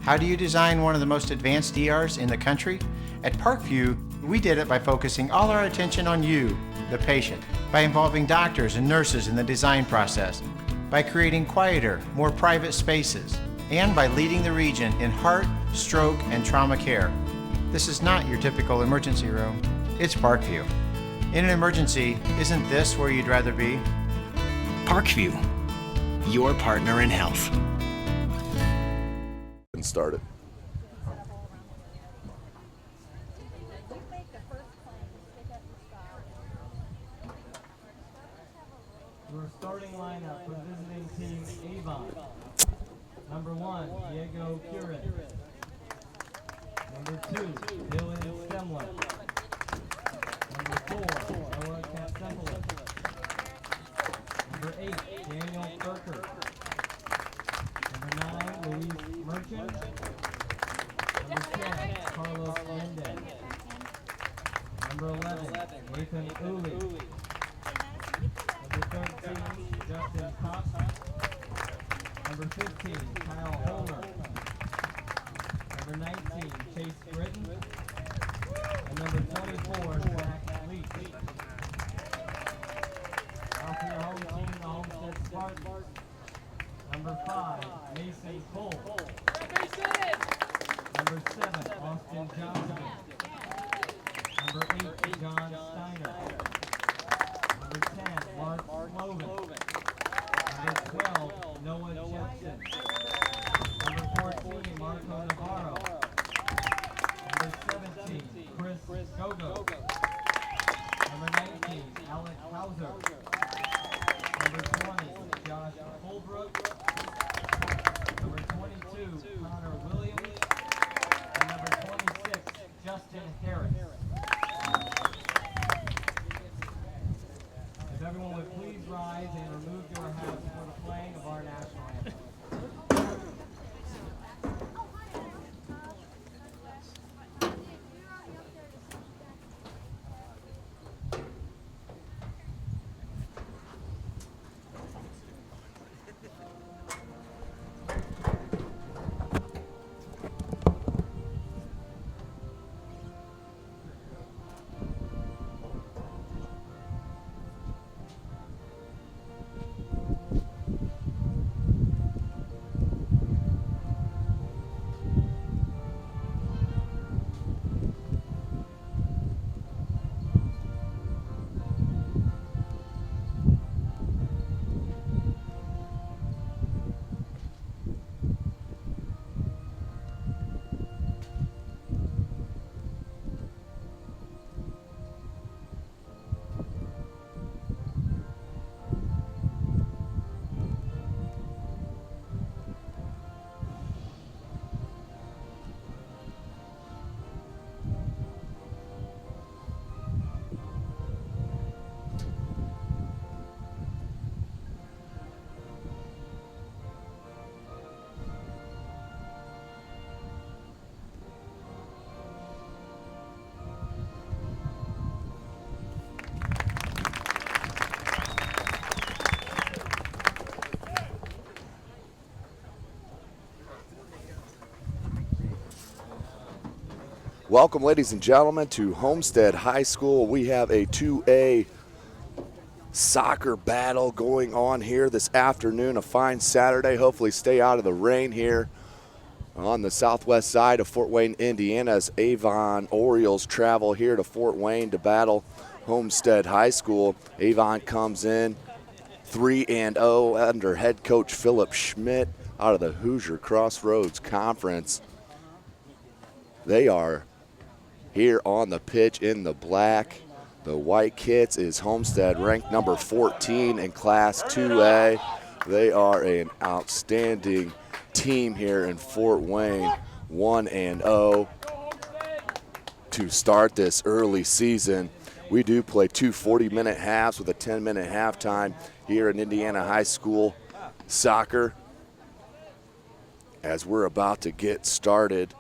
How do you design one of the most advanced ERs in the country? At Parkview, we did it by focusing all our attention on you, the patient, by involving doctors and nurses in the design process, by creating quieter, more private spaces, and by leading the region in heart, stroke, and trauma care. This is not your typical emergency room. It's Parkview. In an emergency, isn't this where you'd rather be? Parkview, your partner in health. And start it. Your starting lineup for visiting team Avon. Number 1, Diego Curin. Number 2, Dylan Stemler. Number 4, Noah Katsempolis. Number 8, Daniel Berker. Number 9, Luis Merchant. Number 10, Carlos Mendez. Number 11, Nathan Uli. Number 13, Justin Cox. Number 15, Kyle Holmer. Number 19, Chase Britton. And number 24, Zach Leach. Now for your home team, the Homestead Spartans. Number 5, Mason Cole. Number 7, Austin Johnson. Number 8, John Steiner. Number 10, Mark Sloven. Number 12, Noah Jepson. Number 14, Marco Navarro. Number 17, Chris Gogo. Number 19, Alec Hauser. Number 20, Josh Holbrook. Number 22, Connor Williams. And number 26, Justin Harris. If everyone would please rise and remove your hats for the playing of our national anthem. Welcome, ladies and gentlemen, to Homestead High School. We have a 2A soccer battle going on here this afternoon. A fine Saturday. Hopefully stay out of the rain here on the southwest side of Fort Wayne, Indiana, as Avon Orioles travel here to Fort Wayne to battle Homestead High School. Avon comes in 3-0 under head coach Philip Schmidt out of the Hoosier Crossroads Conference. They are here on the pitch in the black. The white kits is Homestead, ranked number 14 in Class 2A. They are an outstanding team here in Fort Wayne, 1-0 to start this early season. We do play two 40-minute halves with a 10-minute halftime here in Indiana High School soccer. As we're about to get started,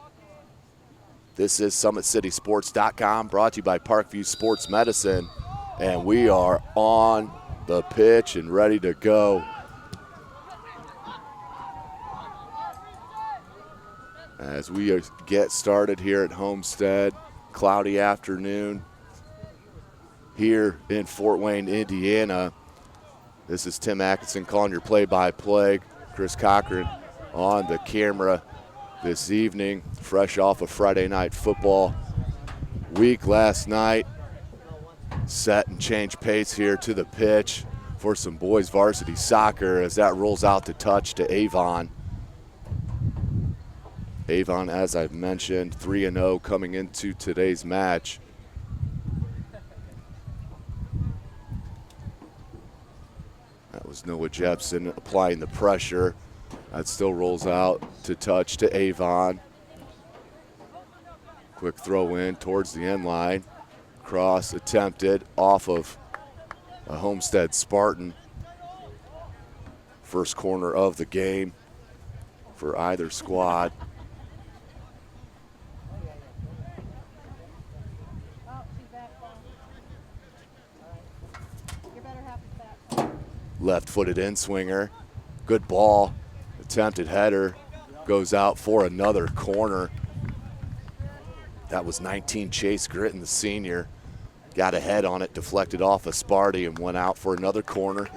this is SummitCitySports.com, brought to you by Parkview Sports Medicine, and we are on the pitch and ready to go. As we get started here at Homestead, cloudy afternoon here in Fort Wayne, Indiana. This is Tim Atkinson calling your play-by-play. Chris Cochran on the camera this evening, fresh off a Friday night football week last night. Set and change pace here to the pitch for some boys varsity soccer as that rolls out to touch to Avon. Avon, as I've mentioned, 3-0 coming into today's match. That was Noah Jepson applying the pressure. That still rolls out to touch to Avon. Quick throw in towards the end line. Cross attempted off of a Homestead Spartan. First corner of the game for either squad. Left-footed in-swinger. Good ball. Attempted header. Goes out for another corner. That was 19 Chase Gritton, the senior. Got a head on it, deflected off of Sparty, and went out for another corner.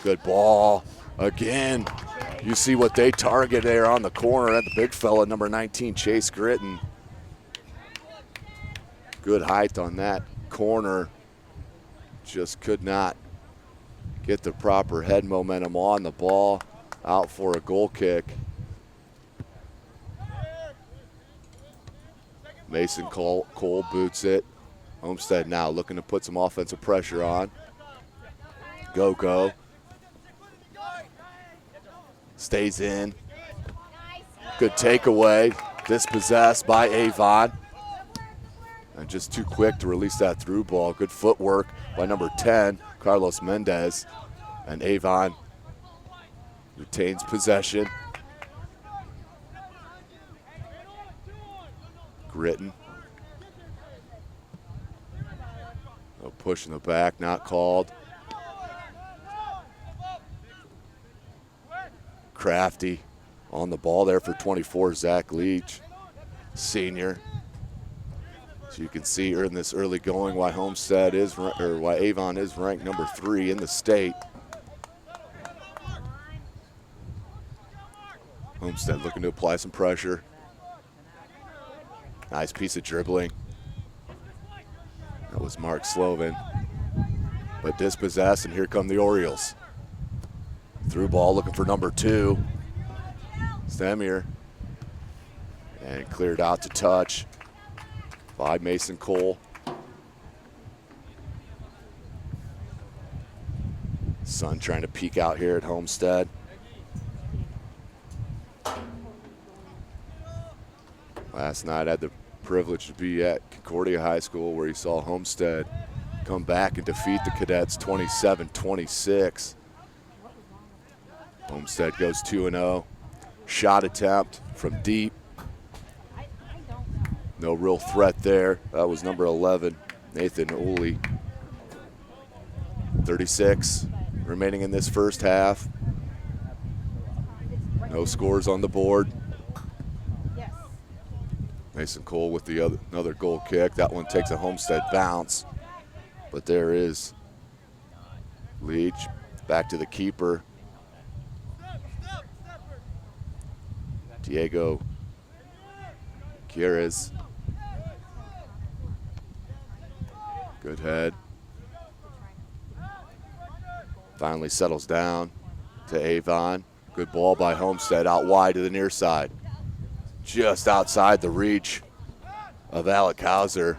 Good ball. Again, you see what they target there on the corner at the big fella, number 19, Chase Gritton. Good height on that corner. Just could not get the proper head momentum on the ball. Out for a goal kick. Mason Cole boots it. Homestead now looking to put some offensive pressure on. Go. Stays in. Good takeaway. Dispossessed by Avon. And just too quick to release that through ball. Good footwork by number 10, Carlos Mendez. And Avon retains possession. Gritton. No push in the back, not called. Crafty on the ball there for 24, Zach Leach, senior. So you can see in this early going why why Avon is ranked number 3 in the state. Homestead looking to apply some pressure. Nice piece of dribbling. That was Mark Slovan. But dispossessed, and here come the Orioles. Through ball looking for number 2. Stemier. And cleared out to touch by Mason Cole. Sun trying to peek out here at Homestead. Last night I had the privilege to be at Concordia High School where he saw Homestead come back and defeat the Cadets 27-26. Homestead goes 2-0. Shot attempt from deep. No real threat there. That was number 11, Nathan Ooley. 36 remaining in this first half. No scores on the board. Mason Cole with another goal kick. That one takes a Homestead bounce. But there is Leach. Back to the keeper. Diego Gutierrez. Good head. Finally settles down to Avon. Good ball by Homestead out wide to the near side. Just outside the reach of Alec Hauser.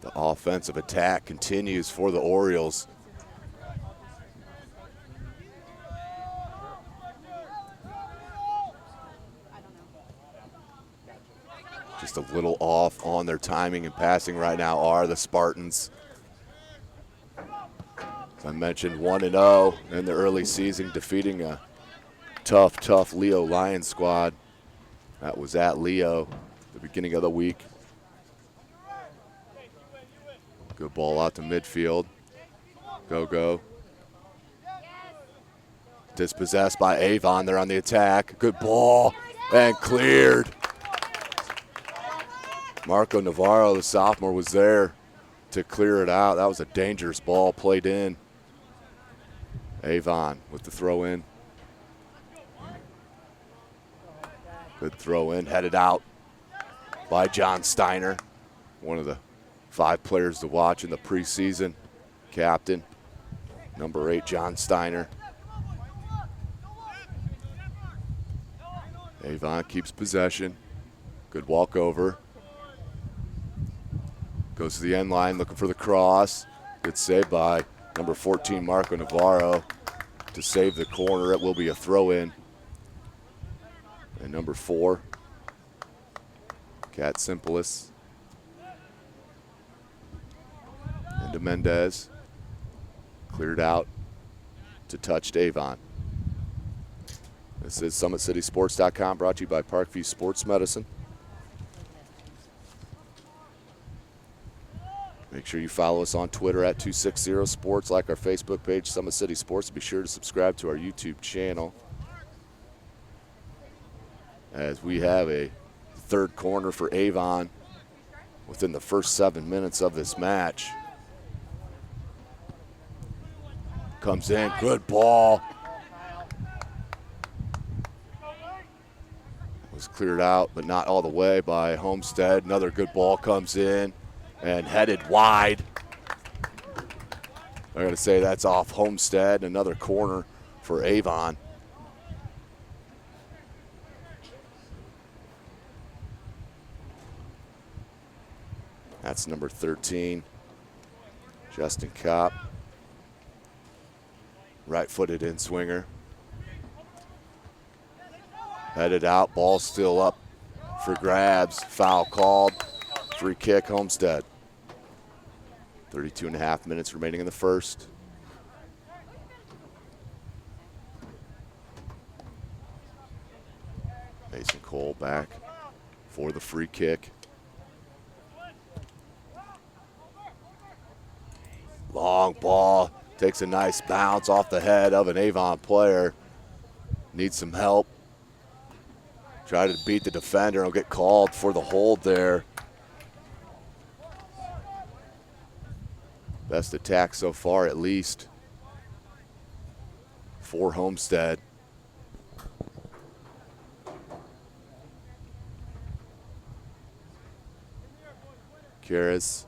The offensive attack continues for the Orioles. Just a little off on their timing and passing right now are the Spartans. As I mentioned, 1-0 in the early season, defeating a tough Leo Lions squad. That was at Leo the beginning of the week. Good ball out to midfield. Go. Dispossessed by Avon. They're on the attack. Good ball and cleared. Marco Navarro, the sophomore, was there to clear it out. That was a dangerous ball played in. Avon with the throw in. Good throw in, headed out by John Steiner, one of the 5 players to watch in the preseason. Captain, number 8, John Steiner. Avon keeps possession. Good walk over. Goes to the end line looking for the cross. Good save by number 14, Marco Navarro, to save the corner. It will be a throw in. And number 4, Cat Simpolis. Into Mendez. Cleared out to touch Avon. This is SummitCitySports.com, brought to you by Parkview Sports Medicine. Make sure you follow us on Twitter at 260sports, like our Facebook page, Summit City Sports, and be sure to subscribe to our YouTube channel, as we have a third corner for Avon within the first 7 minutes of this match. Comes in, good ball. Was cleared out, but not all the way by Homestead. Another good ball comes in and headed wide. I'm going to say that's off Homestead. Another corner for Avon. That's number 13, Justin Kopp. Right-footed in swinger. Headed out, ball still up for grabs. Foul called. Free kick, Homestead. 32.5 minutes remaining in the first. Mason Cole back for the free kick. Long ball, takes a nice bounce off the head of an Avon player. Needs some help. Try to beat the defender, will get called for the hold there. Best attack so far, at least, for Homestead. Karras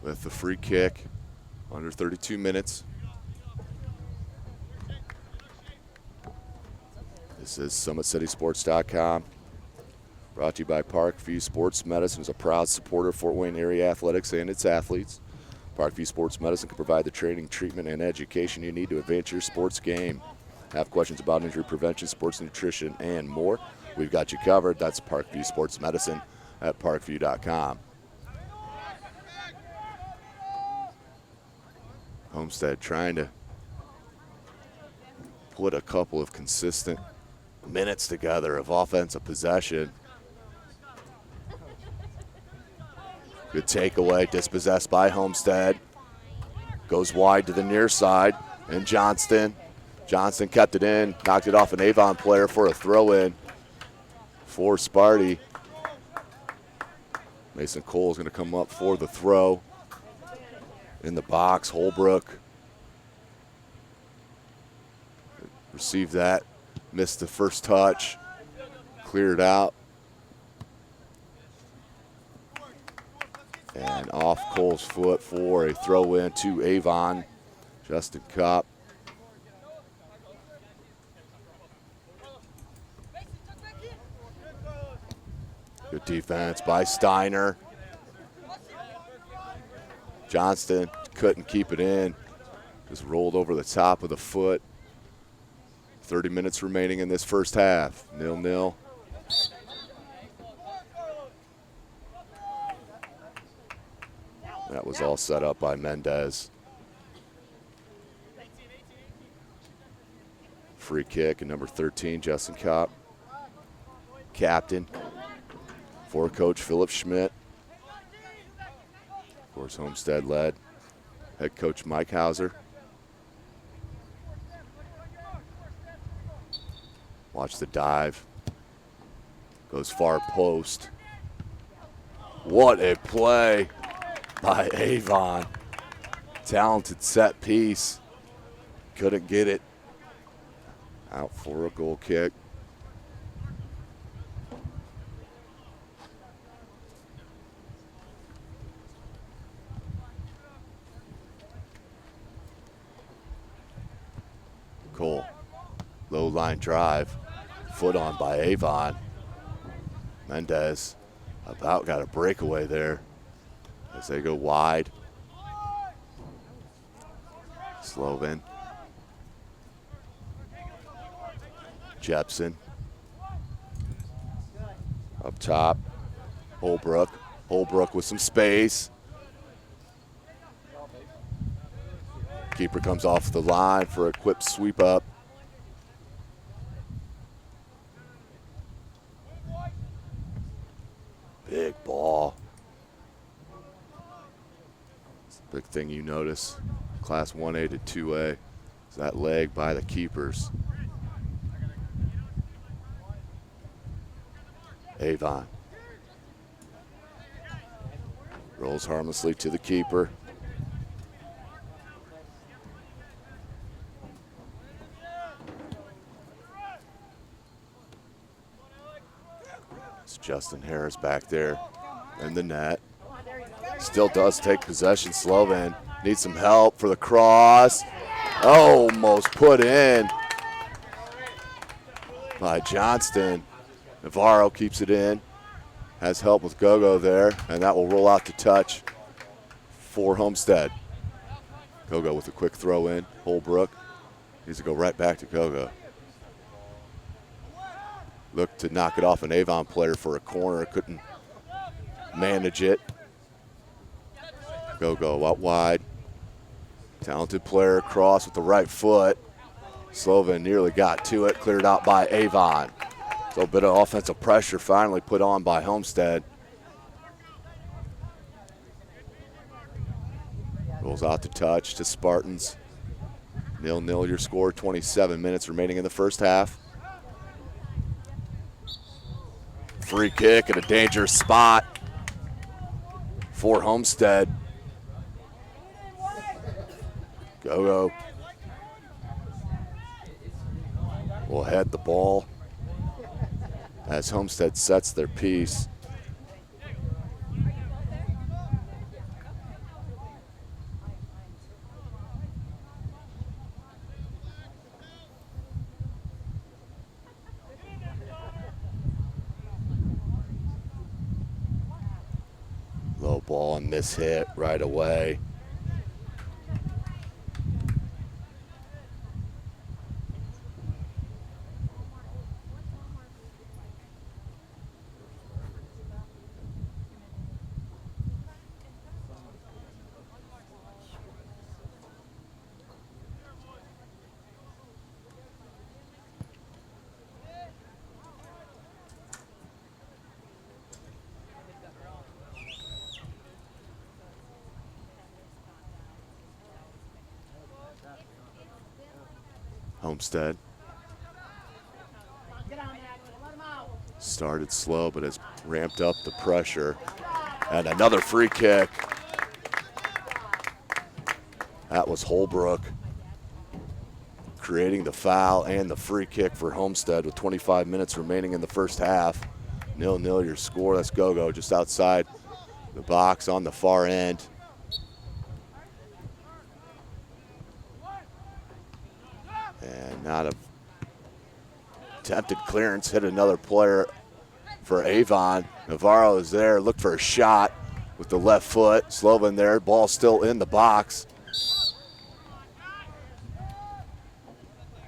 with the free kick, under 32 minutes. This is SummitCitySports.com, brought to you by Parkview Sports Medicine, is a proud supporter of Fort Wayne area athletics and its athletes. Parkview Sports Medicine can provide the training, treatment, and education you need to advance your sports game. Have questions about injury prevention, sports nutrition, and more? We've got you covered. That's Parkview Sports Medicine at parkview.com. Homestead trying to put a couple of consistent minutes together of offensive possession. Good takeaway, dispossessed by Homestead. Goes wide to the near side, and Johnston kept it in, knocked it off an Avon player for a throw-in for Sparty. Mason Cole is going to come up for the throw. In the box, Holbrook received that, missed the first touch, cleared out. And off Cole's foot for a throw-in to Avon. Justin Kopp. Good defense by Steiner. Johnston couldn't keep it in. Just rolled over the top of the foot. 30 minutes remaining in this first half. 0-0. That was all set up by Mendez. Free kick, and number 13, Justin Kopp. Captain for Coach Philip Schmidt. course, Homestead led head coach Mike Hauser. Watch the dive. Goes far post. What a play by Avon. Talented set piece. Couldn't get it. Out for a goal kick. Cole. Low line drive. Foot on by Avon. Mendez about got a breakaway there as they go wide. Slovin. Jepson. Up top. Holbrook. Holbrook with some space. Keeper comes off the line for a quick sweep up. Big ball. It's the big thing you notice, Class 1A to 2A, is that leg by the keepers. Avon. Rolls harmlessly to the keeper. It's Justin Harris back there in the net. Still does take possession. Slovin needs some help for the cross. Almost put in by Johnston. Navarro keeps it in. Has help with Gogo there, and that will roll out to touch for Homestead. Gogo with a quick throw in. Holbrook needs to go right back to Gogo. Looked to knock it off an Avon player for a corner. Couldn't manage it. Gogo out wide. Talented player across with the right foot. Slovin nearly got to it. Cleared out by Avon. So a bit of offensive pressure finally put on by Homestead. Rolls out to touch to Spartans. 0-0 your score. 27 minutes remaining in the first half. Free kick at a dangerous spot for Homestead. Gogo will head the ball as Homestead sets their piece. Low ball and miss hit right away. Homestead started slow but has ramped up the pressure. And another free kick. That was Holbrook creating the foul and the free kick for Homestead with 25 minutes remaining in the first half. 0-0 your score. That's Gogo just outside the box on the far end. And not a attempted clearance, hit another player for Avon. Navarro is there, looked for a shot with the left foot. Slovin there, ball still in the box.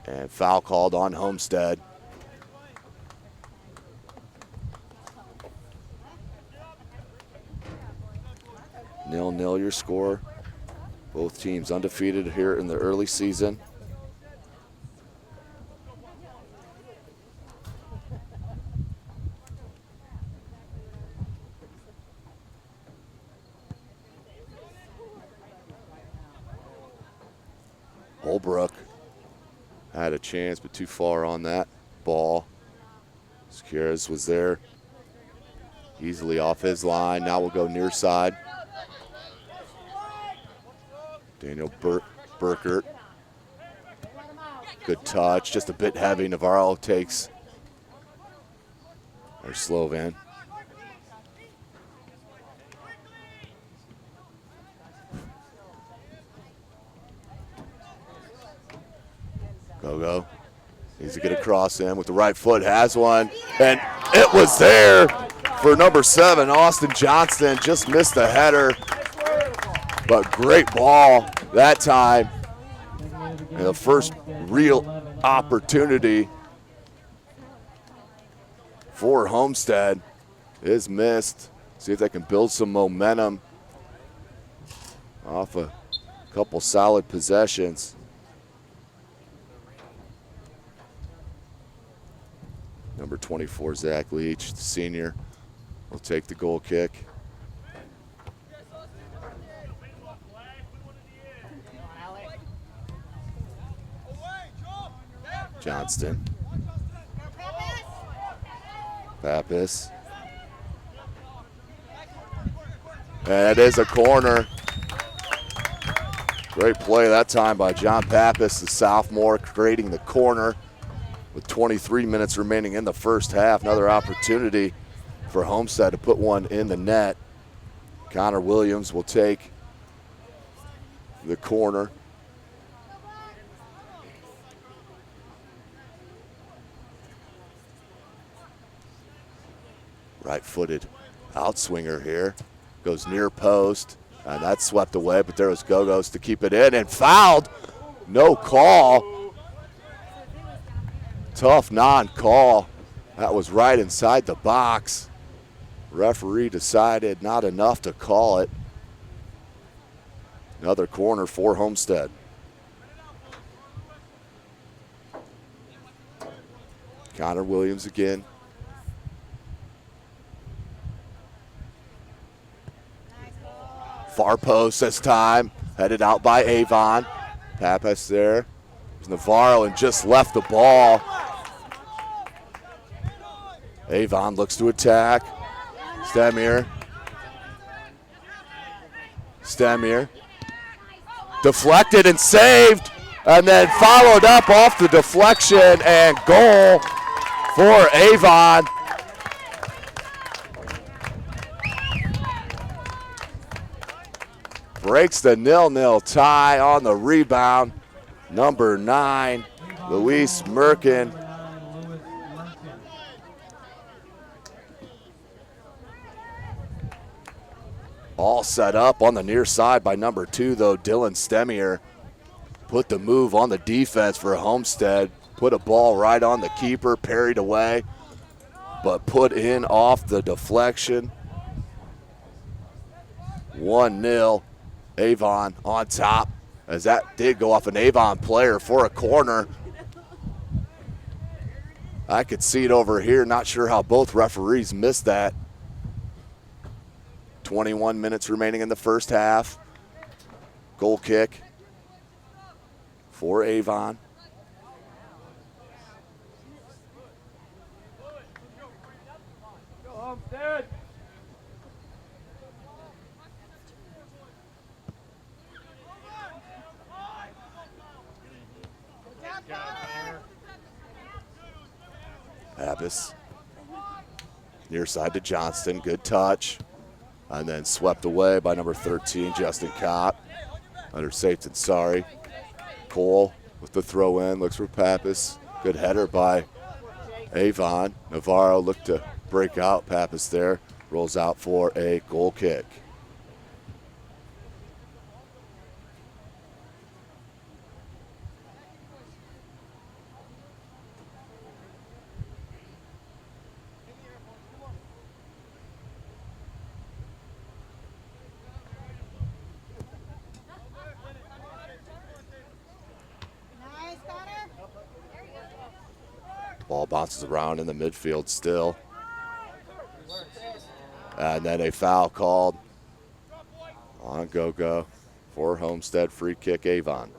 And foul called on Homestead. Nil your score. Both teams undefeated here in the early season. Holbrook had a chance, but too far on that ball. Scares was there easily off his line. Now we'll go near side. Daniel Burkert. Good touch, just a bit heavy. Navarro takes our Slovan. Go. Needs to get across him with the right foot, has one, and it was there for number 7, Austin Johnston. Just missed the header, but great ball that time. And the first real opportunity for Homestead is missed. See if they can build some momentum off a couple solid possessions. Number 24, Zach Leach, the senior, will take the goal kick. Johnston. Pappas. And it is a corner. Great play that time by John Pappas, the sophomore, creating the corner with 23 minutes remaining in the first half. Another opportunity for Homestead to put one in the net. Connor Williams will take the corner. Right-footed outswinger here. Goes near post, and that's swept away, but there was Gogos to keep it in and fouled. No call. Tough non-call. That was right inside the box. Referee decided not enough to call it. Another corner for Homestead. Connor Williams again. Far post this time, headed out by Avon. Pappas there. There's Navarro and just left the ball. Avon looks to attack. Stamier. Deflected and saved, and then followed up off the deflection and goal for Avon. Breaks the 0-0 tie on the rebound. Number 9, Luis Merkin. All set up on the near side by number 2, though. Dylan Stemier put the move on the defense for Homestead. Put a ball right on the keeper, parried away, but put in off the deflection. 1-0. Avon on top, as that did go off an Avon player for a corner. I could see it over here. Not sure how both referees missed that. 21 minutes remaining in the first half. Goal kick for Avon. Go Homestead. Pappas. Near side to Johnston. Good touch. And then swept away by number 13, Justin Kopp. Under Satan, sorry. Cole with the throw in. Looks for Pappas. Good header by Avon. Navarro looked to break out. Pappas there. Rolls out for a goal kick. Ball bounces around in the midfield still. And then a foul called on Gogo for Homestead. Free kick, Avon.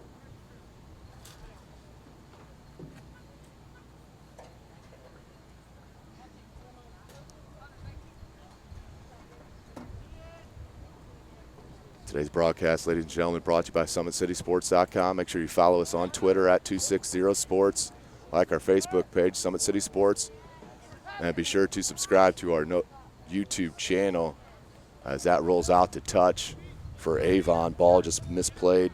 Today's broadcast, ladies and gentlemen, brought to you by SummitCitySports.com. Make sure you follow us on Twitter at 260sports. Like our Facebook page, Summit City Sports. And be sure to subscribe to our YouTube channel as that rolls out to touch for Avon. Ball just misplayed.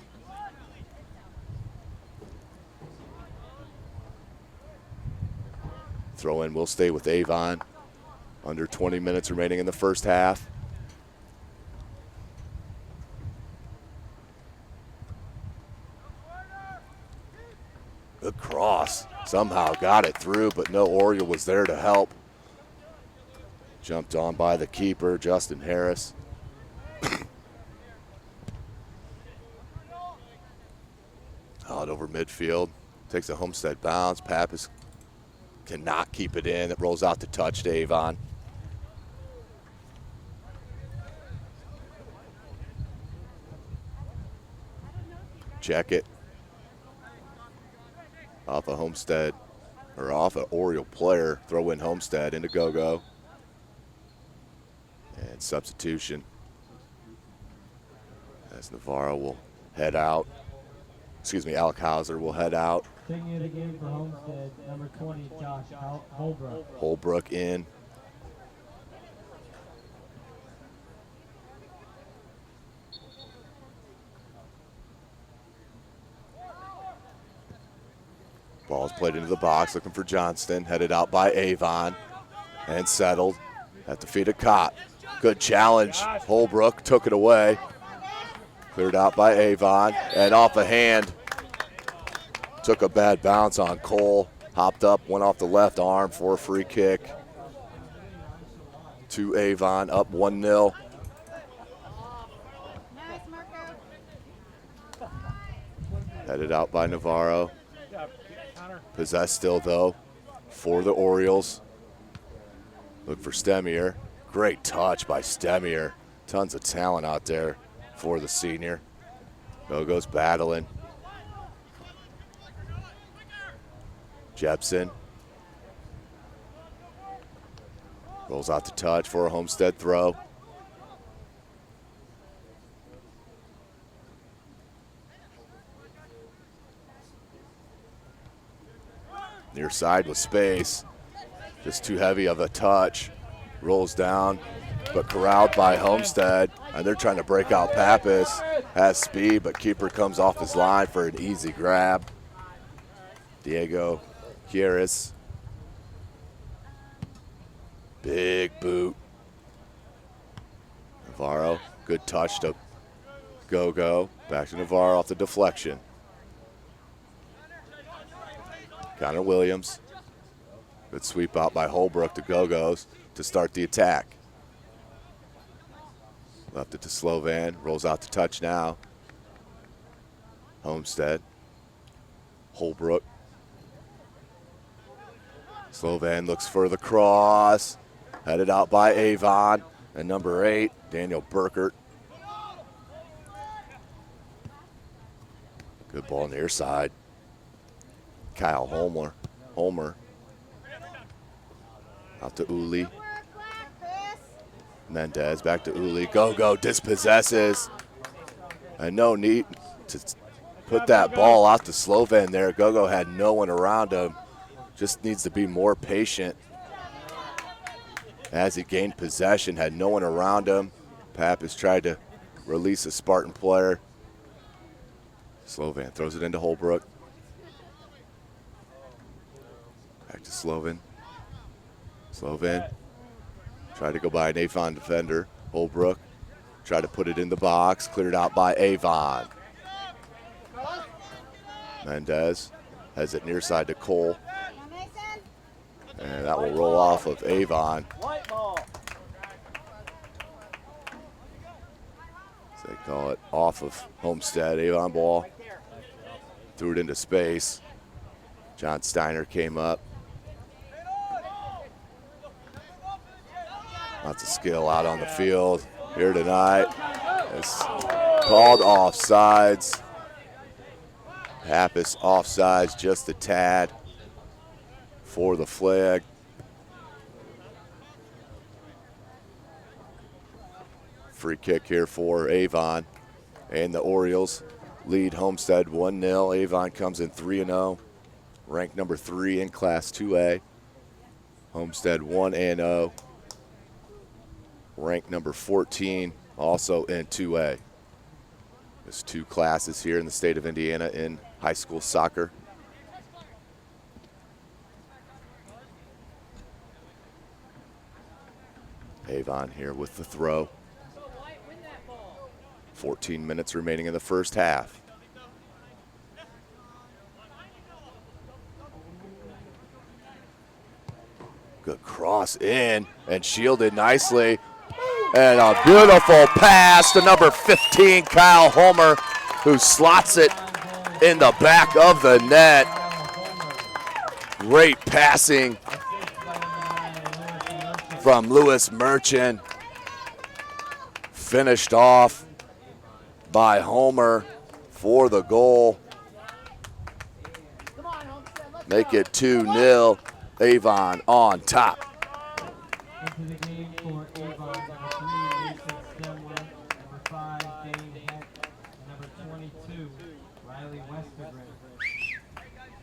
Throw in will stay with Avon. Under 20 minutes remaining in the first half. Good cross. Somehow got it through, but no Oriole was there to help. Jumped on by the keeper, Justin Harris. Out over midfield. Takes a Homestead bounce. Pappas cannot keep it in. It rolls out to touch to Avon. Check it. Off a Homestead, or off an Oriole player. Throw in Homestead into go-go. And substitution. As Navarro will head out. Excuse me, Alec Hauser will head out. Taking it again for Homestead, number 20, Josh Holbrook. Holbrook in. Ball's played into the box, looking for Johnston. Headed out by Avon and settled at the feet of Cott. Good challenge. Holbrook took it away. Cleared out by Avon and off a hand. Took a bad bounce on Cole. Hopped up, went off the left arm for a free kick. To Avon, up 1-0. Headed out by Navarro. Possessed still, though, for the Orioles. Look for Stemier. Great touch by Stemier. Tons of talent out there for the senior. Go-Go's battling. Jepson. Rolls out to touch for a Homestead throw. Near side with space. Just too heavy of a touch. Rolls down, but corralled by Homestead. And they're trying to break out Pappas. Has speed, but keeper comes off his line for an easy grab. Diego Quieres. Big boot. Navarro, good touch to Go-Go. Back to Navarro off the deflection. Connor Williams. Good sweep out by Holbrook to Go-Go's to start the attack. Left it to Slovan. Rolls out to touch now. Homestead. Holbrook. Slovan looks for the cross. Headed out by Avon. And number 8, Daniel Burkert. Good ball near side. Kyle Homer. Out to Uli. Mendez back to Uli. Go-Go dispossesses. And no need to put that ball out to Slovan there. Go-Go had no one around him. Just needs to be more patient. As he gained possession, had no one around him. Pappas tried to release a Spartan player. Slovan throws it into Holbrook. Back to Slovan. Slovan tried to go by an Avon defender. Holbrook tried to put it in the box. Cleared out by Avon. Mendez has it near side to Cole. And that will roll off of Avon. They call it off of Homestead. Avon ball. Threw it into space. John Steiner came up. Lots of skill out on the field here tonight. It's called offsides. Pappas offsides just a tad for the flag. Free kick here for Avon. And the Orioles lead Homestead 1-0. Avon comes in 3-0, ranked number 3 in Class 2A. Homestead 1-0, ranked number 14, also in 2A. There's 2 classes here in the state of Indiana in high school soccer. Avon here with the throw. 14 minutes remaining in the first half. Good cross in and shielded nicely. And a beautiful pass to number 15, Kyle Homer, who slots it in the back of the net. Great passing from Lewis Merchant. Finished off by Homer for the goal. Make it 2-0. Avon on top. Into the game for Avon, number 3, Mason Stemler, number 5, Dane Heck, number 22, Riley Westergren.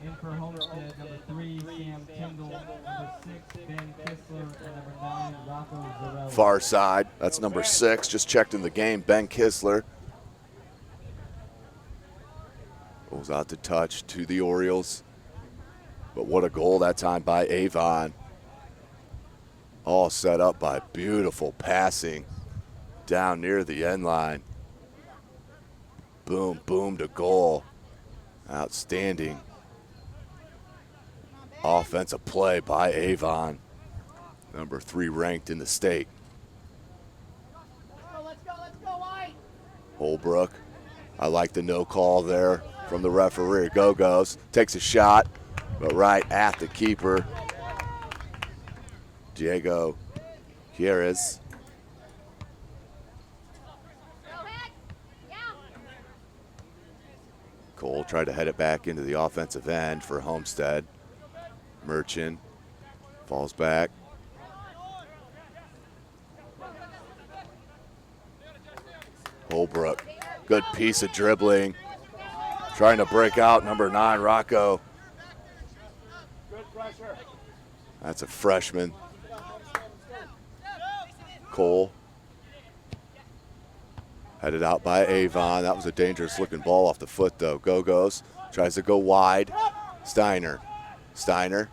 In for Homestead, number 3, Sam Tyndall, number 6, Ben Kistler, and number 9, Rocco Zarelli. Far side, that's number 6, just checked in the game, Ben Kistler. Goes out to touch to the Orioles. But what a goal that time by Avon. All set up by beautiful passing down near the end line. Boom, boom to goal. Outstanding offensive play by Avon. Number 3 ranked in the state. Let's go, White. Holbrook, I like the no call there from the referee. Go-Go's, takes a shot, but right at the keeper. Diego Gutierrez. Cole tried to head it back into the offensive end for Homestead. Merchant falls back. Holbrook, good piece of dribbling. Trying to break out number 9, Rocco. That's a freshman. Cole. Headed out by Avon. That was a dangerous looking ball off the foot though. Go-Go's. Tries to go wide. Steiner. Steiner.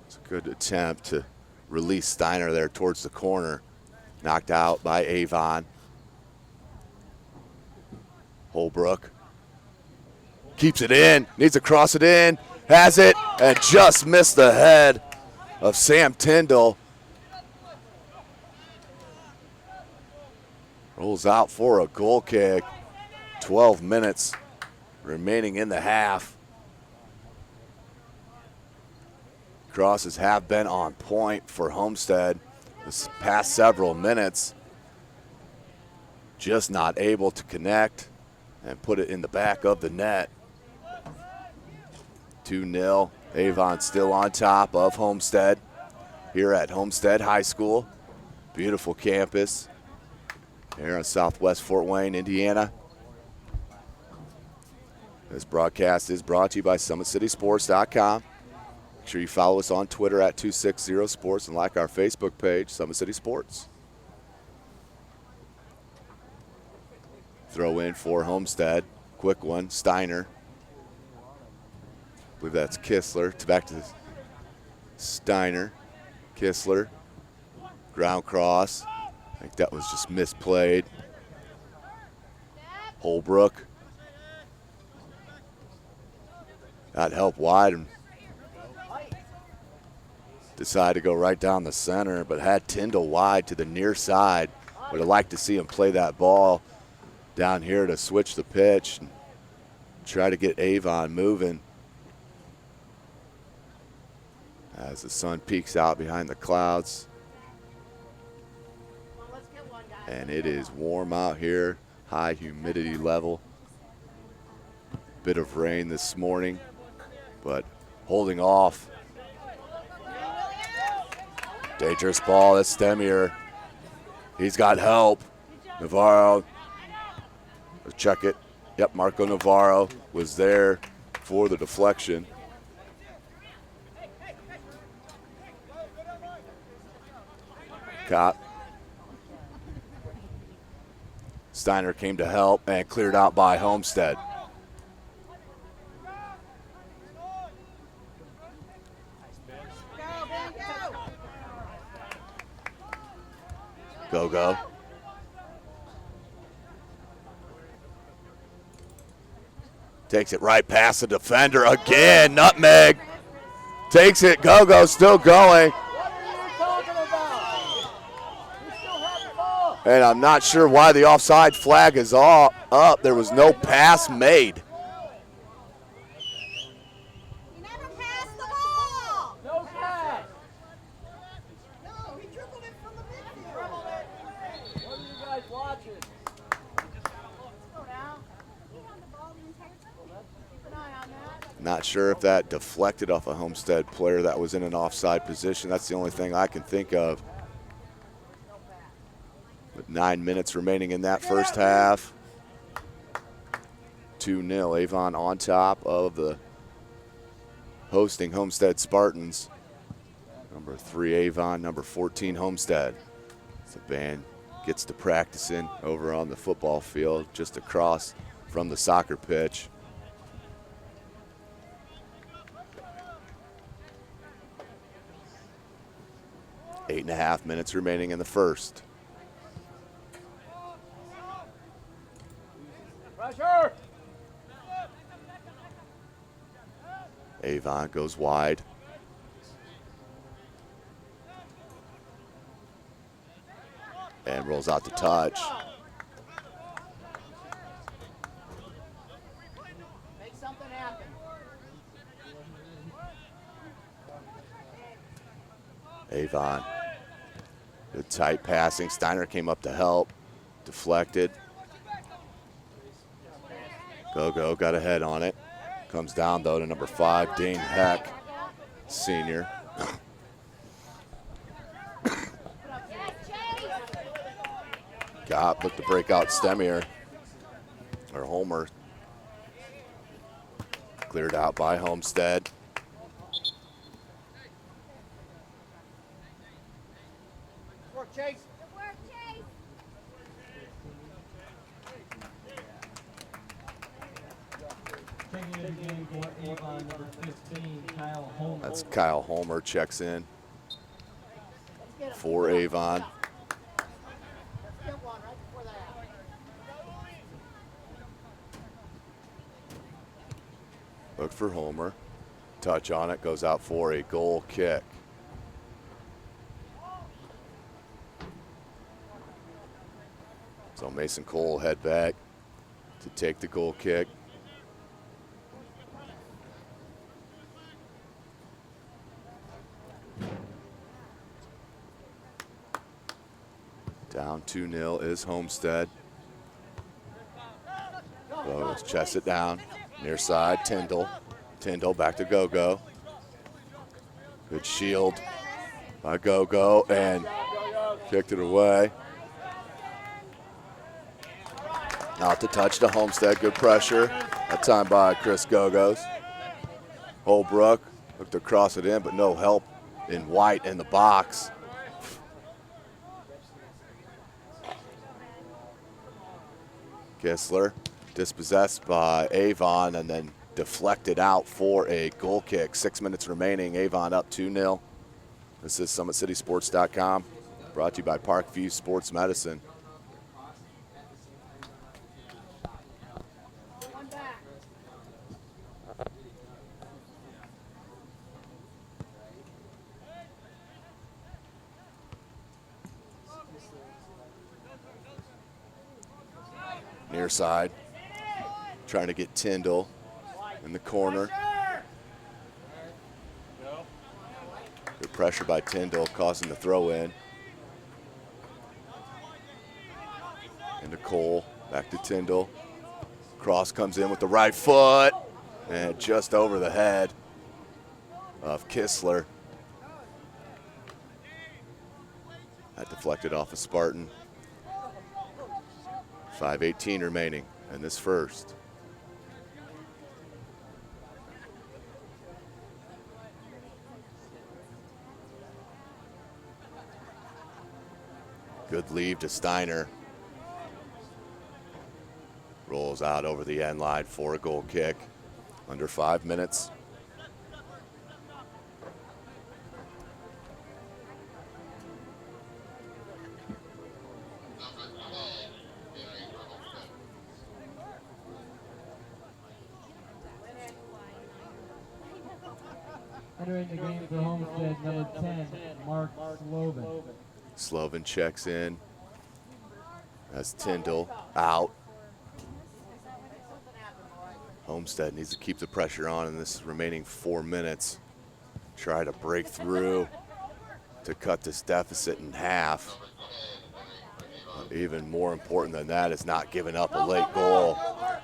It's a good attempt to release Steiner there towards the corner. Knocked out by Avon. Holbrook. Keeps it in, needs to cross it in, has it, and just missed the head of Sam Tyndall. Rolls out for a goal kick. 12 minutes remaining in the half. Crosses have been on point for Homestead this past several minutes. Just not able to connect and put it in the back of the net. 2-0. Avon still on top of Homestead here at Homestead High School. Beautiful campus here in Southwest Fort Wayne, Indiana. This broadcast is brought to you by SummitCitySports.com. Make sure you follow us on Twitter at 260sports and like our Facebook page, Summit City Sports. Throw in for Homestead. Quick one, Steiner. I believe that's Kistler. Back to Steiner. Kistler. Ground cross. I think that was just misplayed. Holbrook. Got help wide and decided to go right down the center, but had Tyndall wide to the near side. Would have liked to see him play that ball down here to switch the pitch and try to get Avon moving. As the sun peeks out behind the clouds. And it is warm out here, high humidity level. Bit of rain this morning, but holding off. Dangerous ball. That's Stemier. He's got help. Navarro. Let's check it. Yep, Marco Navarro was there for the deflection. Cop. Steiner came to help and cleared out by Homestead. Go. Takes it right past the defender again. Nutmeg. Takes it. Go still going. And I'm not sure why the offside flag is up. There was no pass made. He never passed the ball. No pass. No, he dribbled it from the midfield. What are you guys watching? Go down. He had the ball the entire time. Keep an eye on that. Not sure if that deflected off a Homestead player that was in an offside position. That's the only thing I can think of. With 9 minutes remaining in that first half. 2-0, Avon on top of the hosting Homestead Spartans. Number 3 Avon, number 14 Homestead. The band gets to practicing over on the football field just across from the soccer pitch. Eight and a half minutes remaining in the first. Pressure. Avon goes wide. And rolls out to touch. Make something happen. Avon. Good tight passing. Steiner came up to help. Deflected. Go got a head on it. Comes down though to number 5, Dane Heck, senior. Gop looked to break out Stemier, or Homer. Cleared out by Homestead. Work, Chase. Taking it again for Avon, number 15, Kyle Homer. That's Kyle Homer checks in for Avon. Get one right before that. Look for Homer. Touch on it, goes out for a goal kick. So Mason Cole head back to take the goal kick. Down 2-0 is Homestead. Let's chest it down. Near side, Tyndall. Tyndall back to Go-Go. Good shield by Go-Go and kicked it away. Out to touch to Homestead. Good pressure. That time by Chris Go-Go's. Holbrook looked to cross it in, but no help in white in the box. Kistler dispossessed by Avon and then deflected out for a goal kick. 6 minutes remaining. Avon up 2-0. This is SummitCitySports.com, brought to you by Parkview Sports Medicine. One back. Near side, trying to get Tyndall in the corner. Good pressure by Tyndall, causing the throw in. Into Cole, back to Tyndall. Cross comes in with the right foot, and just over the head of Kistler. Deflected off of Spartan. 5:18 remaining in this first. Good leave to Steiner. Rolls out over the end line for a goal kick. Under 5 minutes. Entering the game for Homestead, number 10, Mark Sloven. Sloven checks in as Tyndall out. Homestead needs to keep the pressure on in this remaining 4 minutes. Try to break through to cut this deficit in half. But even more important than that is not giving up a late goal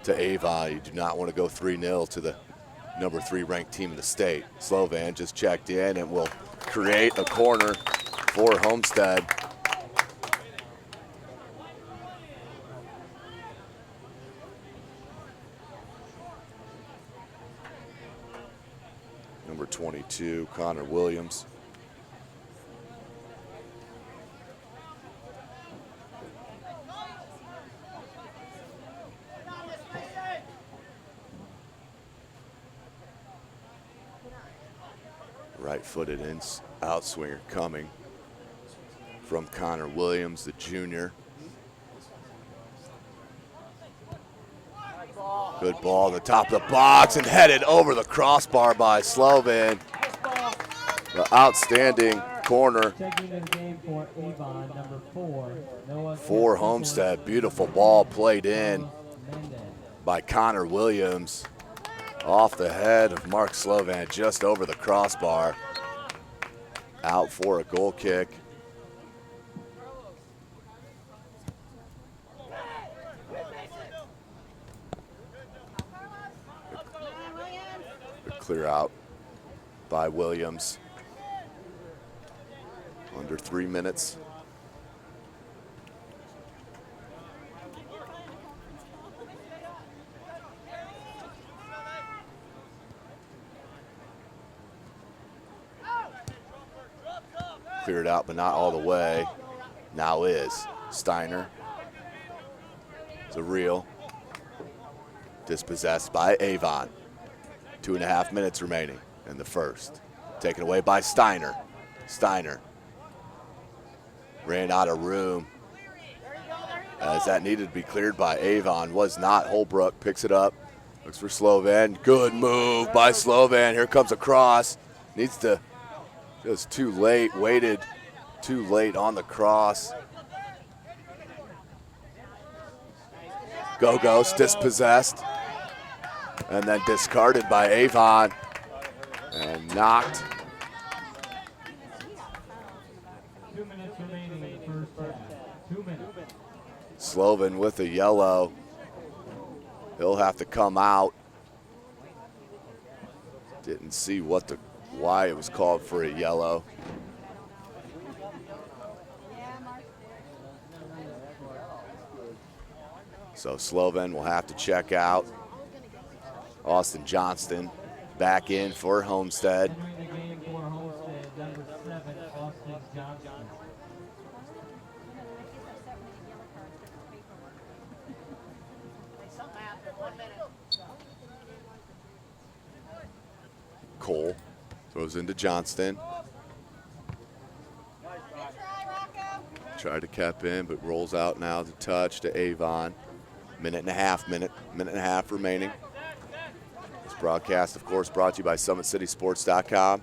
to Avon. You do not want to go 3-0 to the number 3 ranked team in the state. Slovan just checked in and will create a corner for Homestead. Number 22, Connor Williams. Right-footed outswinger coming from Connor Williams, the junior. Good ball at the top of the box and headed over the crossbar by Slovan. The outstanding corner Checking in the game for Avon, number 4, Noah for Homestead. Beautiful ball played in Mendez. by Connor Williams. Off the head of Mark Slovan, just over the crossbar. Out for a goal kick. The clear out by Williams. Under 3 minutes. Cleared out, but not all the way. Now is Steiner. It's a reel. Dispossessed by Avon. 2.5 minutes remaining in the first. Taken away by Steiner. Steiner ran out of room as that needed to be cleared by Avon. Was not. Holbrook picks it up. Looks for Slovan. Good move by Slovan. Here comes a cross. Needs to. Just too late, waited too late on the cross. Go-Go's dispossessed and then discarded by Avon and knocked. 2 minutes remaining in the first half. 2 minutes. Slovan with a yellow. He'll have to come out. Didn't see why it was called for a yellow. So Slovan will have to check out. Austin Johnston back in for Homestead. Entering the game for Homestead, number 7, Austin Johnston. Cole throws into Johnston. Tried to cap in, but rolls out now to touch to Avon. Minute and a half remaining. This broadcast, of course, brought to you by SummitCitySports.com.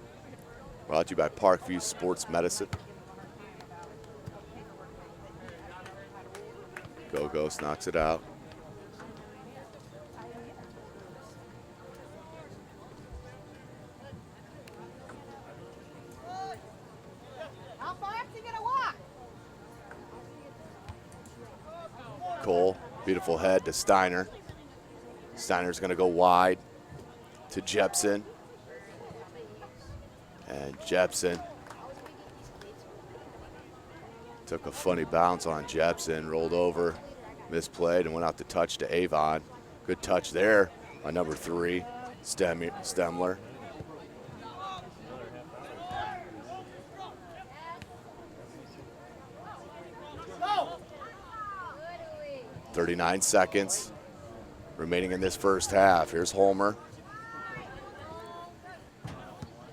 Brought to you by Parkview Sports Medicine. Go-Go's knocks it out. How fast you gonna walk? Cole, beautiful head to Steiner. Steiner's going to go wide to Jepson. And Jepson Took a funny bounce on Jepson, rolled over, misplayed, and went out to touch to Avon. Good touch there on number 3, Stemler. 39 seconds remaining in this first half. Here's Holmer.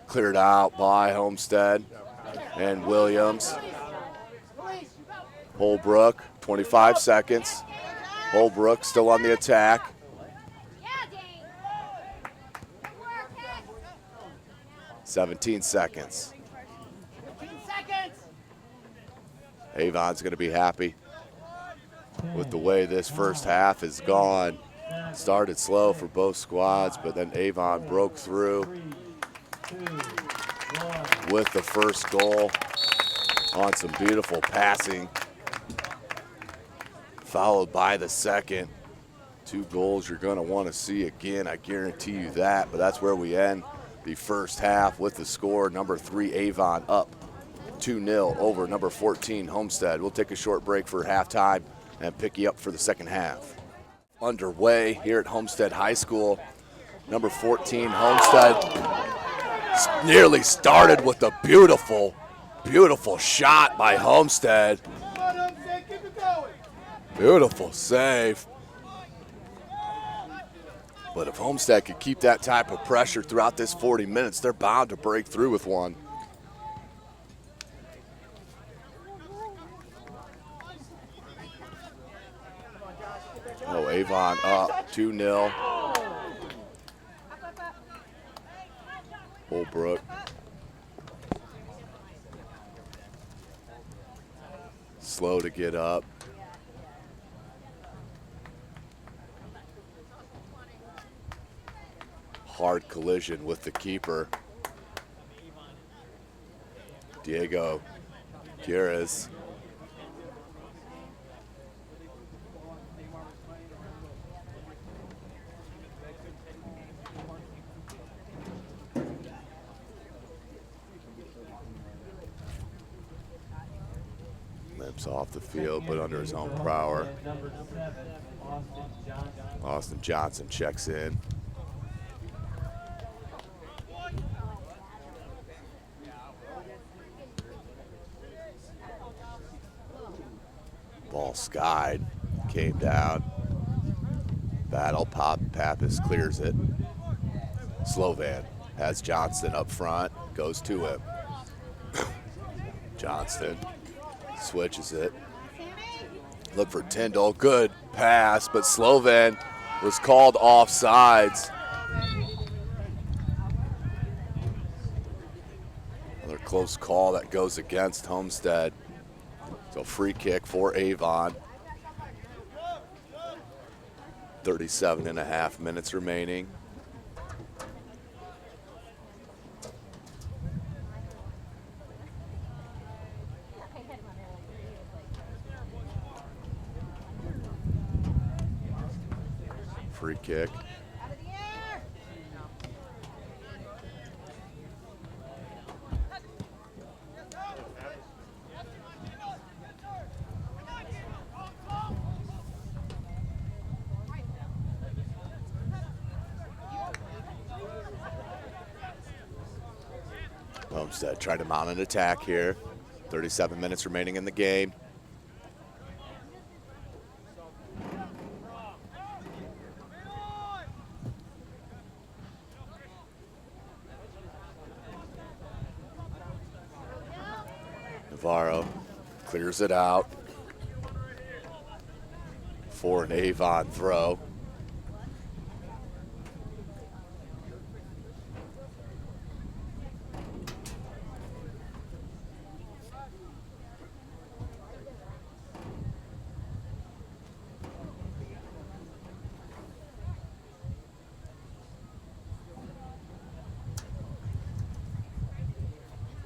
Cleared out by Homestead and Williams. Holbrook, 25 seconds. Holbrook still on the attack. 17 seconds. Avon's going to be happy with the way this first half has gone. Started slow for both squads, but then Avon broke through with the first goal on some beautiful passing, followed by the second. 2 goals you're going to want to see again, I guarantee you that, but that's where we end the first half with the score. Number 3 Avon up 2-0 over number 14 Homestead. We'll take a short break for halftime and pick you up for the second half. Underway here at Homestead High School. Number 14 Homestead nearly started with a beautiful, beautiful shot by Homestead. Beautiful save. But if Homestead could keep that type of pressure throughout this 40 minutes, they're bound to break through with one. Oh, Avon up 2-0. Holbrook. Slow to get up. Hard collision with the keeper. Diego Gutierrez. Limps off the field, but under his own power. Austin Johnson checks in. Ball skied, came down. Battle, Pappas clears it. Slovan has Johnston up front, goes to him. Johnston switches it. Look for Tyndall, good pass, but Slovan was called offsides. Another close call that goes against Homestead. So free kick for Avon. 37.5 minutes remaining. Free kick. Homestead trying to mount an attack here. 37 minutes remaining in the game. Navarro clears it out for an Avon throw.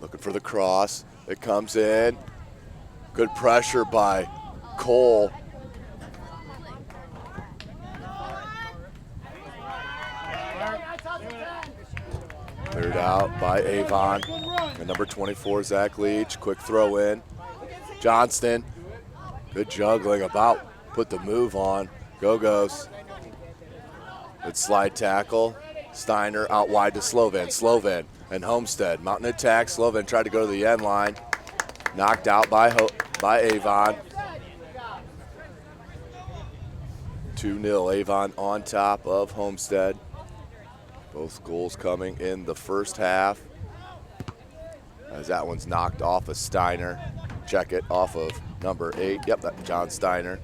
Looking for the cross. It comes in. Good pressure by Cole. Cleared out by Avon. And number 24, Zach Leach. Quick throw in. Johnston, good juggling, about put the move on. Go-Go's. Good slide tackle. Steiner out wide to Slovan. Slovan and Homestead. Mountain attack. Slovan tried to go to the end line. Knocked out by Avon. 2-0 Avon on top of Homestead. Both goals coming in the first half. As that one's knocked off of Steiner. Check it off of number 8. Yep, that's John Steiner.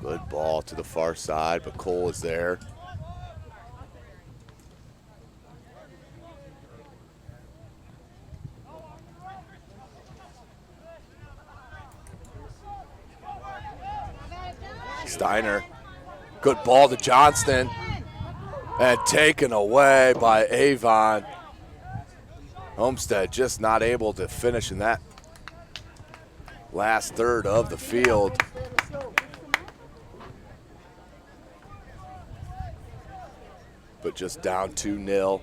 Good ball to the far side, but Cole is there. Steiner, good ball to Johnston, and taken away by Avon. Homestead just not able to finish in that last third of the field. But just down 2-0.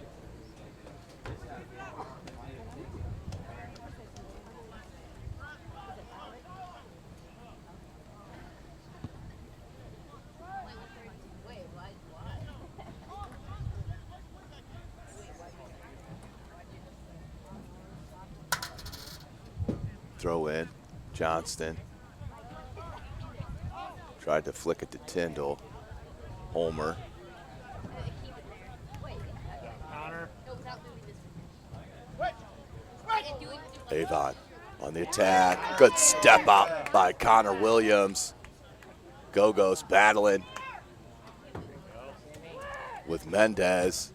Throw in, Johnston. Tried to flick it to Tyndall. Homer. Avon on the attack. Good step up by Connor Williams. Go-Go's battling with Mendez.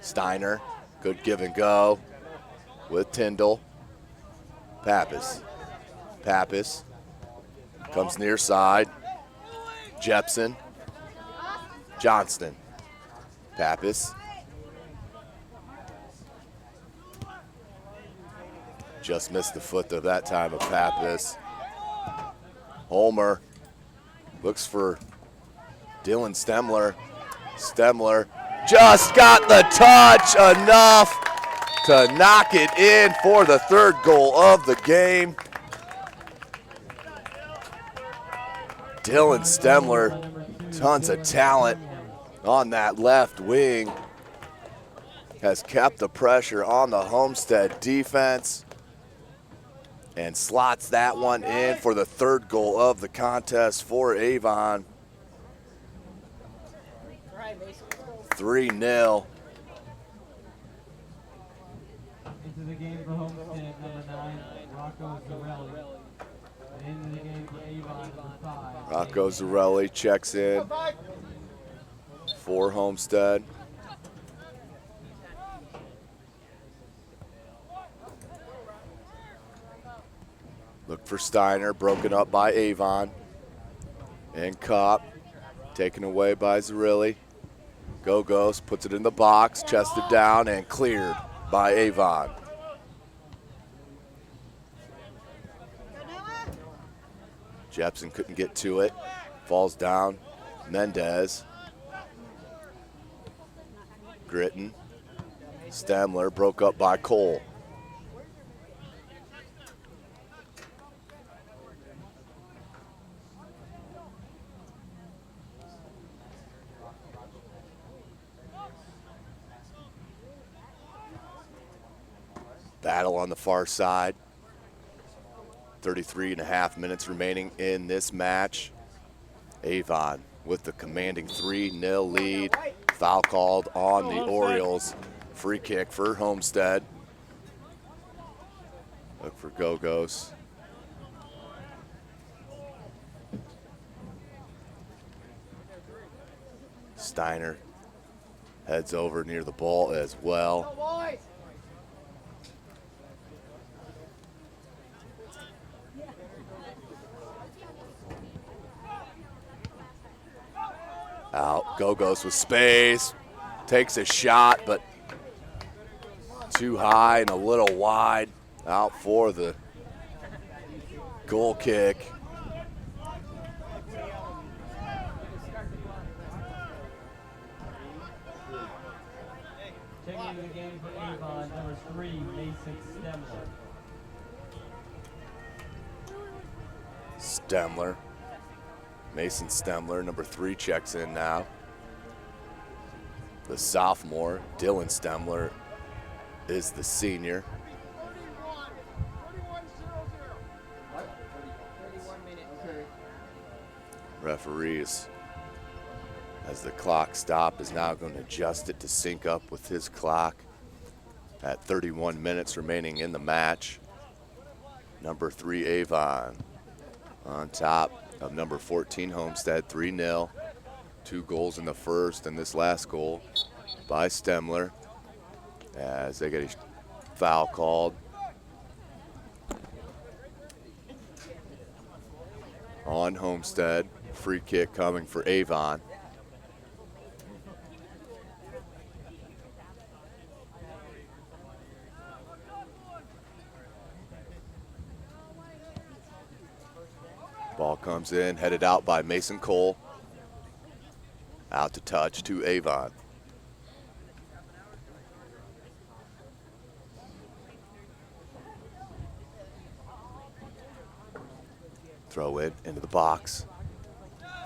Steiner, good give and go with Tyndall. Pappas comes near side. Jepson. Johnston. Pappas. Just missed the foot of that time of Pappas. Homer looks for Dylan Stemler. Stemler just got the touch enough to knock it in for the third goal of the game. Dylan Stemler, tons of talent on that left wing, has kept the pressure on the Homestead defense and slots that one in for the third goal of the contest for Avon. 3-0. Into the game for Homestead, number 9, Rocco Zarelli. And into the game for Avon, number 5. Rocco Zarelli checks in for Homestead. Look for Steiner, broken up by Avon. And Kopp, taken away by Zarelli. Go-Go's puts it in the box, chested down, and cleared by Avon. Jepson couldn't get to it. Falls down. Mendez. Gritton. Stemler broke up by Cole. Battle on the far side. 33.5 minutes remaining in this match. Avon with the commanding 3-0 lead. Foul called on the Orioles. Free kick for Homestead. Look for Go-Go's. Steiner heads over near the ball as well. Out, Go-Go's with space, takes a shot, but too high and a little wide. Out for the goal kick. into the game for Avon, number 3, Mason Stemler. Mason Stemler, number 3, checks in now. The sophomore, Dylan Stemler, is the senior. Referees, as the clock stop, is now going to adjust it to sync up with his clock at 31 minutes remaining in the match. Number 3, Avon, on top of number 14, Homestead, 3-0. 2 goals in the first, and this last goal by Stemler as they get a foul called on Homestead. Free kick coming for Avon. Ball comes in, headed out by Mason Cole. Out to touch to Avon. Throw it into the box.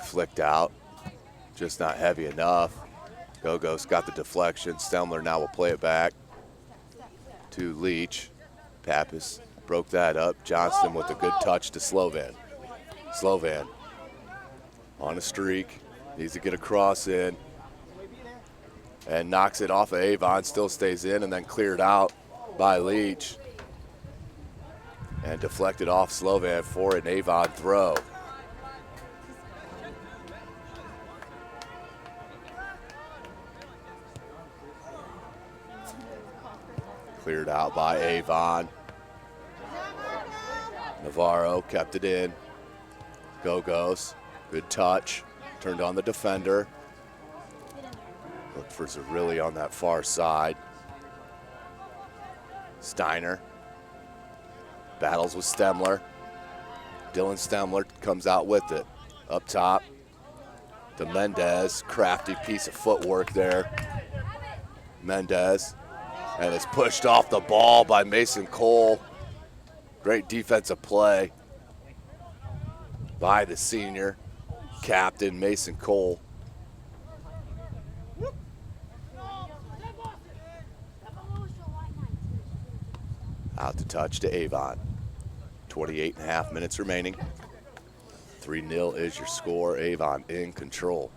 Flicked out. Just not heavy enough. Gogos got the deflection. Stemler now will play it back to Leach. Pappas broke that up. Johnston with a good touch to Slovan. Slovan on a streak. Needs to get a cross in and knocks it off of Avon, still stays in, and then cleared out by Leach and deflected off Slovan for an Avon throw. Cleared out by Avon. Navarro kept it in. Gogos, good touch. Turned on the defender. Looked for Zerilli on that far side. Steiner battles with Stemler. Dylan Stemler comes out with it. Up top to Mendez. Crafty piece of footwork there. Mendez. And it's pushed off the ball by Mason Cole. Great defensive play by the senior captain, Mason Cole. Out to touch to Avon. 28.5 minutes remaining. 3-0 is your score. Avon in control.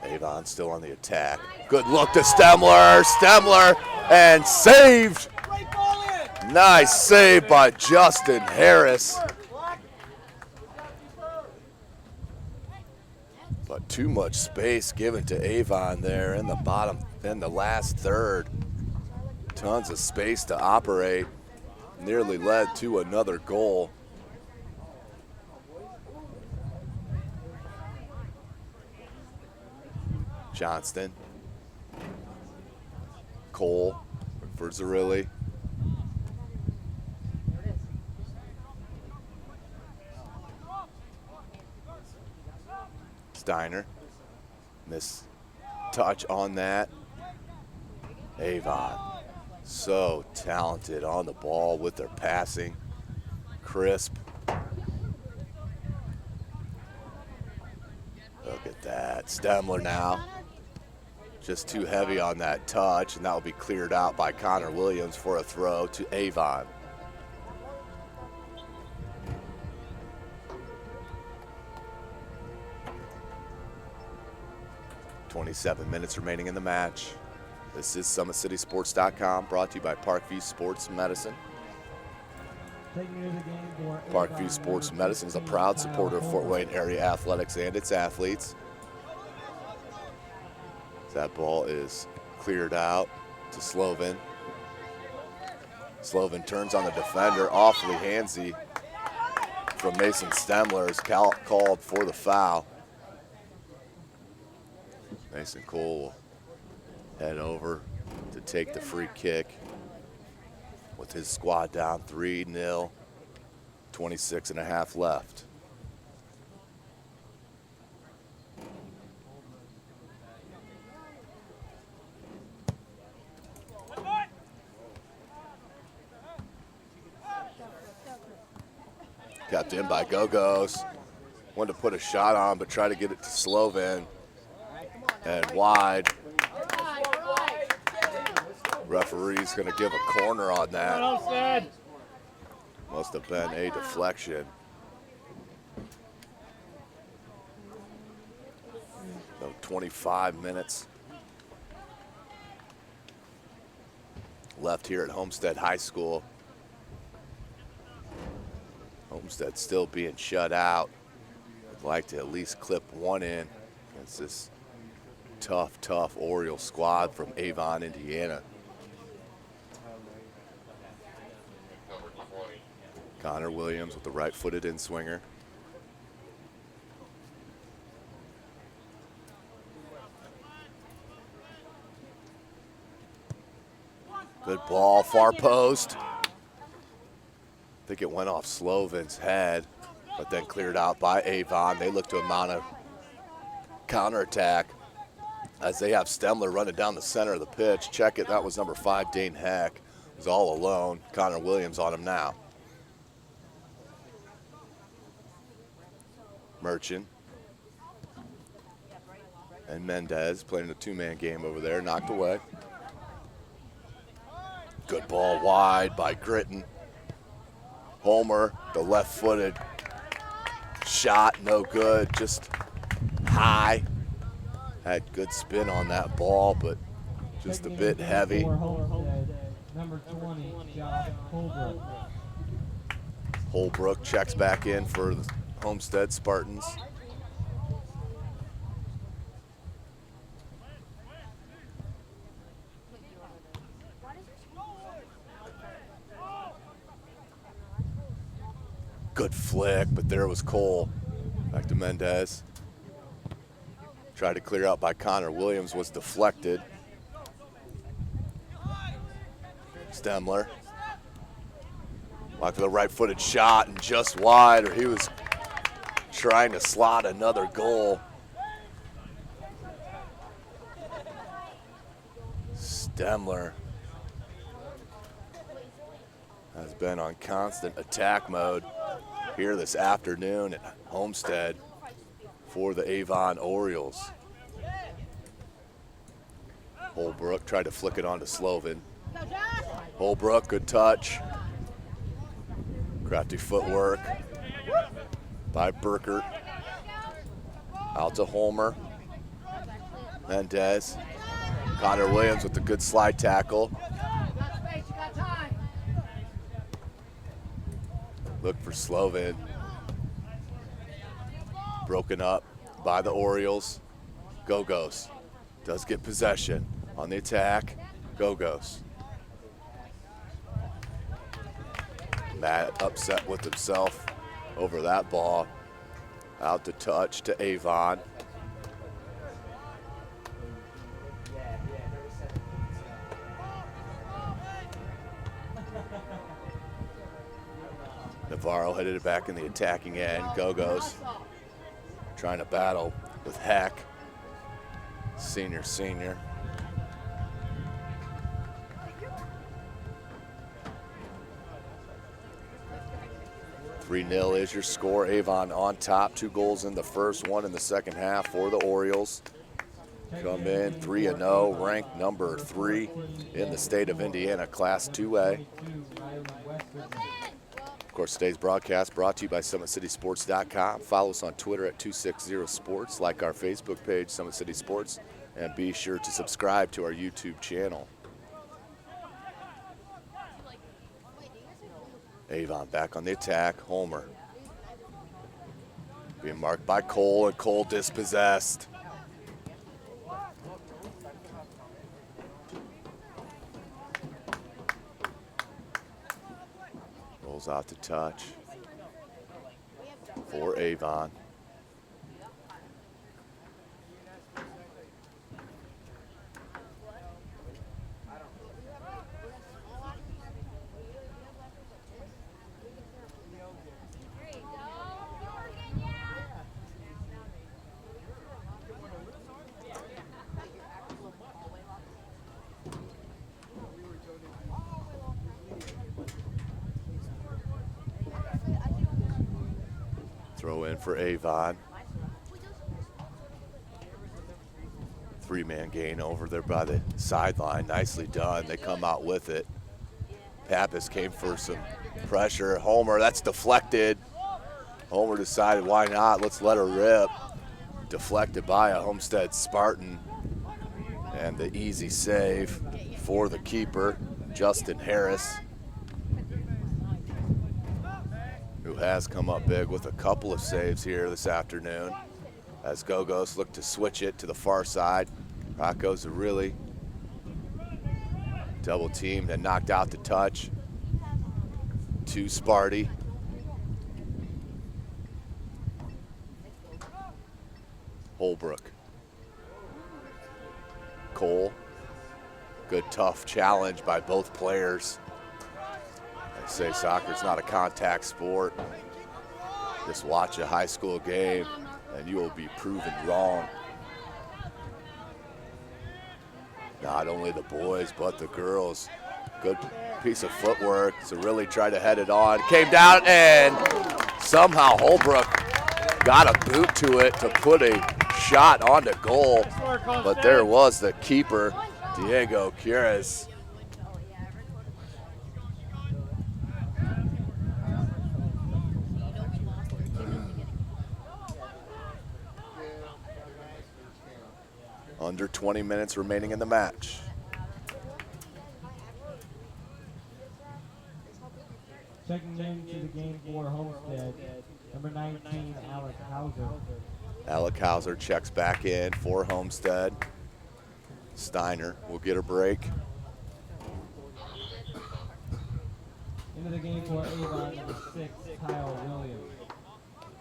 Avon still on the attack. Good look to Stemler. Stemler and saved. Nice save by Justin Harris. But too much space given to Avon there in the bottom, in the last third. Tons of space to operate. Nearly led to another goal. Johnston. Cole for Zerilli. Steiner. Miss touch on that. Avon. So talented on the ball with their passing. Crisp. Look at that. Stemler now. Just too heavy on that touch, and that will be cleared out by Connor Williams for a throw to Avon. .27 minutes remaining in the match. This is SummitCitySports.com, brought to you by Parkview Sports Medicine. Parkview Sports Medicine is a proud supporter of Fort Wayne area athletics and its athletes. That ball is cleared out to Slovan. Slovan turns on the defender, awfully handsy from Mason Stemler, is called for the foul. Mason Cole will head over to take the free kick. with his squad down 3-0, 26 and a half left. Kept in by Go-Go's. Wanted to put a shot on, but try to get it to Slovin. And wide. Referee's going to give a corner on that. Must have been a deflection. So 25 minutes left here at Homestead High School. Homestead still being shut out. I'd like to at least clip one in against this tough Oriole squad from Avon, Indiana. Connor Williams with the right-footed in-swinger. Good ball, far post. I think it went off Slovin's head, but then cleared out by Avon. They look to mount a counterattack as they have Stemler running down the center of the pitch. Check it, that was number 5, Dane Heck. He's all alone. Connor Williams on him now. Merchant and Mendez playing a two-man game over there, knocked away. Good ball wide by Gritton. Homer, the left-footed shot, no good, just high. Had good spin on that ball, but just a bit heavy. Number 20, Josh Holbrook. Holbrook checks back in for the Homestead Spartans. Good flick, but there was Cole. Back to Mendez. Tried to clear out by Connor Williams, was deflected. Stemler. Walked with a right-footed shot and just wide, or he was trying to slot another goal. Stemler has been on constant attack mode here this afternoon at Homestead for the Avon Orioles. Holbrook tried to flick it onto Slovin. Holbrook, good touch. Crafty footwork by Burkert. Out to Homer. Mendez. Connor Williams with the good slide tackle. Look for Slovin. Broken up by the Orioles. Go-Go's does get possession on the attack. Go-Go's. Matt upset with himself over that ball. Out to touch to Avon. Navarro headed it back in the attacking end. Go-Go's trying to battle with Heck. Senior. 3-0 is your score. Avon on top, 2 goals in the first, 1 in the second half for the Orioles. Come in 3-0, ranked number 3 in the state of Indiana, Class 2A. Of course, today's broadcast brought to you by SummitCitySports.com. Follow us on Twitter at 260sports, like our Facebook page, Summit City Sports, and be sure to subscribe to our YouTube channel. Avon back on the attack. Homer being marked by Cole, and Cole dispossessed. Rolls out to touch for Avon. Throw in for Avon. 3-man gain over there by the sideline. Nicely done. They come out with it. Pappas came for some pressure. Homer, that's deflected. Homer decided, why not? Let's let her rip. Deflected by a Homestead Spartan. And the easy save for the keeper, Justin Harris, who has come up big with a couple of saves here this afternoon. As Go-Go's look to switch it to the far side. Rocco's are really double teamed and knocked out the touch to Sparty. Holbrook. Cole. Good tough challenge by both players. I say soccer's not a contact sport. Just watch a high school game and you will be proven wrong. Not only the boys, but the girls. Good piece of footwork to really try to head it on. Came down and somehow Holbrook got a boot to it to put a shot onto goal. But there was the keeper, Diego Quieres. Under 20 minutes remaining in the match. Checking into the game for Homestead, number 19, Alec Hauser. Alec Hauser checks back in for Homestead. Steiner will get a break. Into the game for Avon, number 6, Kyle Williams.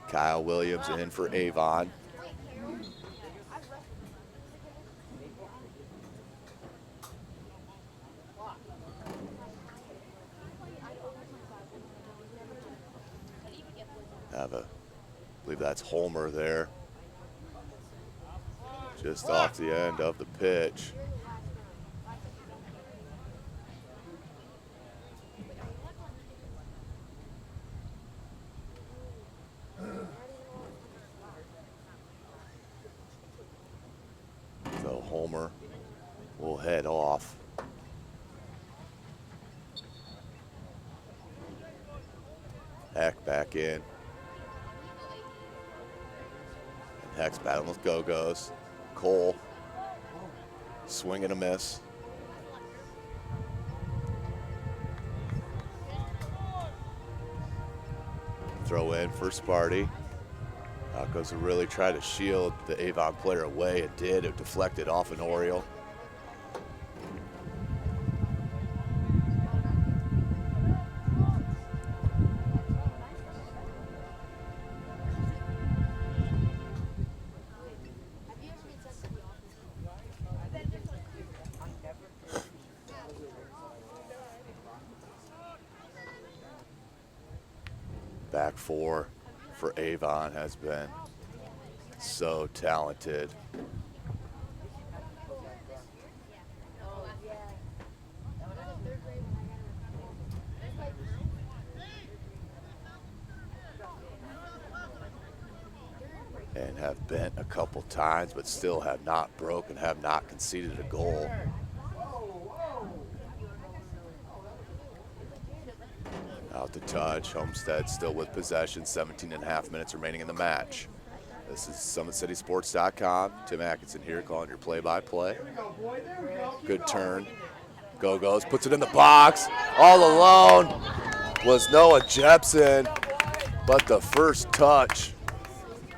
Kyle Williams in for Avon. I believe that's Homer there. Just off the end of the pitch. So Homer will head off. Heck back in. And Heck's battling with Go-Go's. Cole, swing and a miss. Throw in for Sparty. Goes to really try to shield the Avon player away. It did. It deflected off an Oriole. Back four for Avon has been so talented. And have bent a couple times, but still have not broken, have not conceded a goal. Out to touch. Homestead still with possession. 17.5 minutes remaining in the match. This is SummitCitySports.com. Tim Atkinson here calling your play-by-play. Good turn. Go-Go's puts it in the box. All alone was Noah Jepson, but the first touch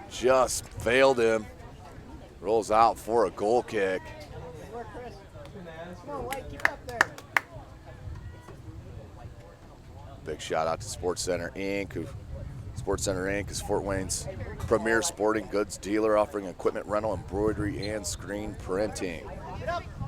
just failed him. Rolls out for a goal kick. Big shout out to Sports Center Inc. Sports Center Inc. is Fort Wayne's premier sporting goods dealer, offering equipment rental, embroidery, and screen printing.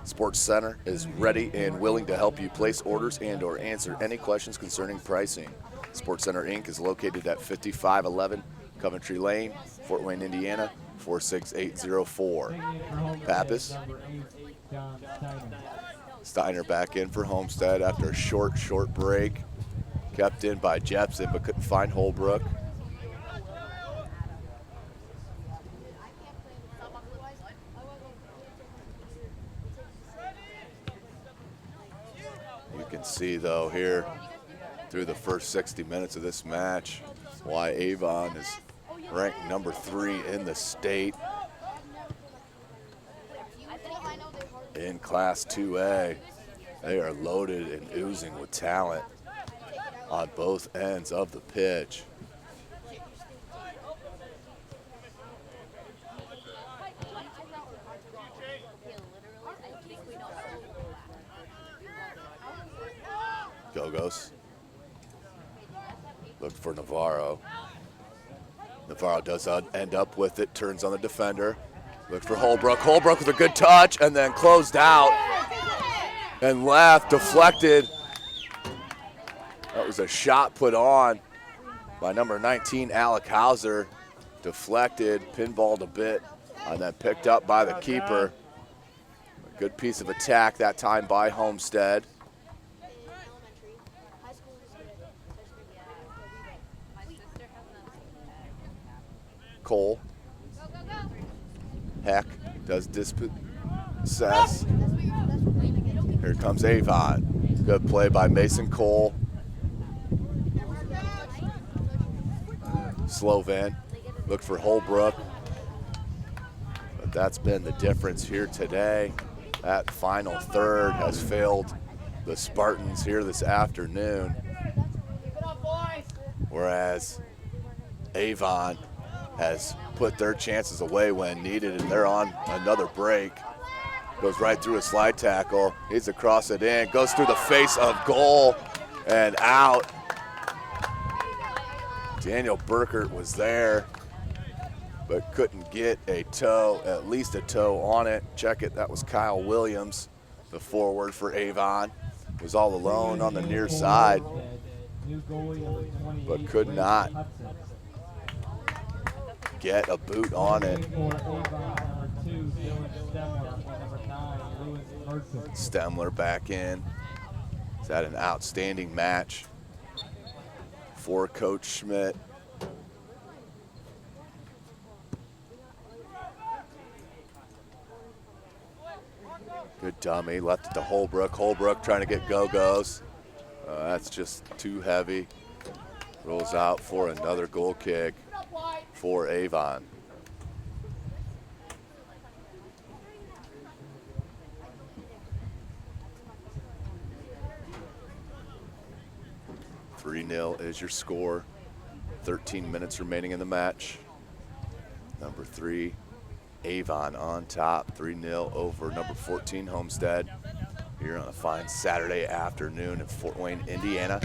Sports Center is ready and willing to help you place orders and or answer any questions concerning pricing. Sports Center Inc. is located at 5511 Coventry Lane, Fort Wayne, Indiana, 46804. Pappas. Steiner back in for Homestead after a short break. Kept in by Jepson, but couldn't find Holbrook. can see, though, here through the first 60 minutes of this match why Avon is ranked number 3 in the state in Class 2A. They are loaded and oozing with talent on both ends of the pitch. Gogos. Look for Navarro. Navarro does end up with it, turns on the defender. Look for Holbrook. Holbrook with a good touch and then closed out and left, deflected. That was a shot put on by number 19, Alec Hauser. Deflected, pinballed a bit, and then picked up by the keeper. A good piece of attack that time by Homestead. Cole. Heck does dispossess. Here comes Avon. Good play by Mason Cole. Slovan. Look for Holbrook. But that's been the difference here today. That final third has failed the Spartans here this afternoon. Whereas Avon has put their chances away when needed, and they're on another break. Goes right through a slide tackle. He's across it in, goes through the face of goal and out. Daniel Burkert was there, but couldn't get a toe, at least a toe on it. Check it, that was Kyle Williams, the forward for Avon. Was all alone on the near side, but could not get a boot on it. Stemler back in. He's had an outstanding match for Coach Schmidt. Good dummy, left it to Holbrook. Holbrook trying to get go-go's. That's just too heavy. Rolls out for another goal kick for Avon. (3-0) is your score. 13 minutes remaining in the match. Number 3, Avon on top, 3-0 over number 14, Homestead, here on a fine Saturday afternoon in Fort Wayne, Indiana.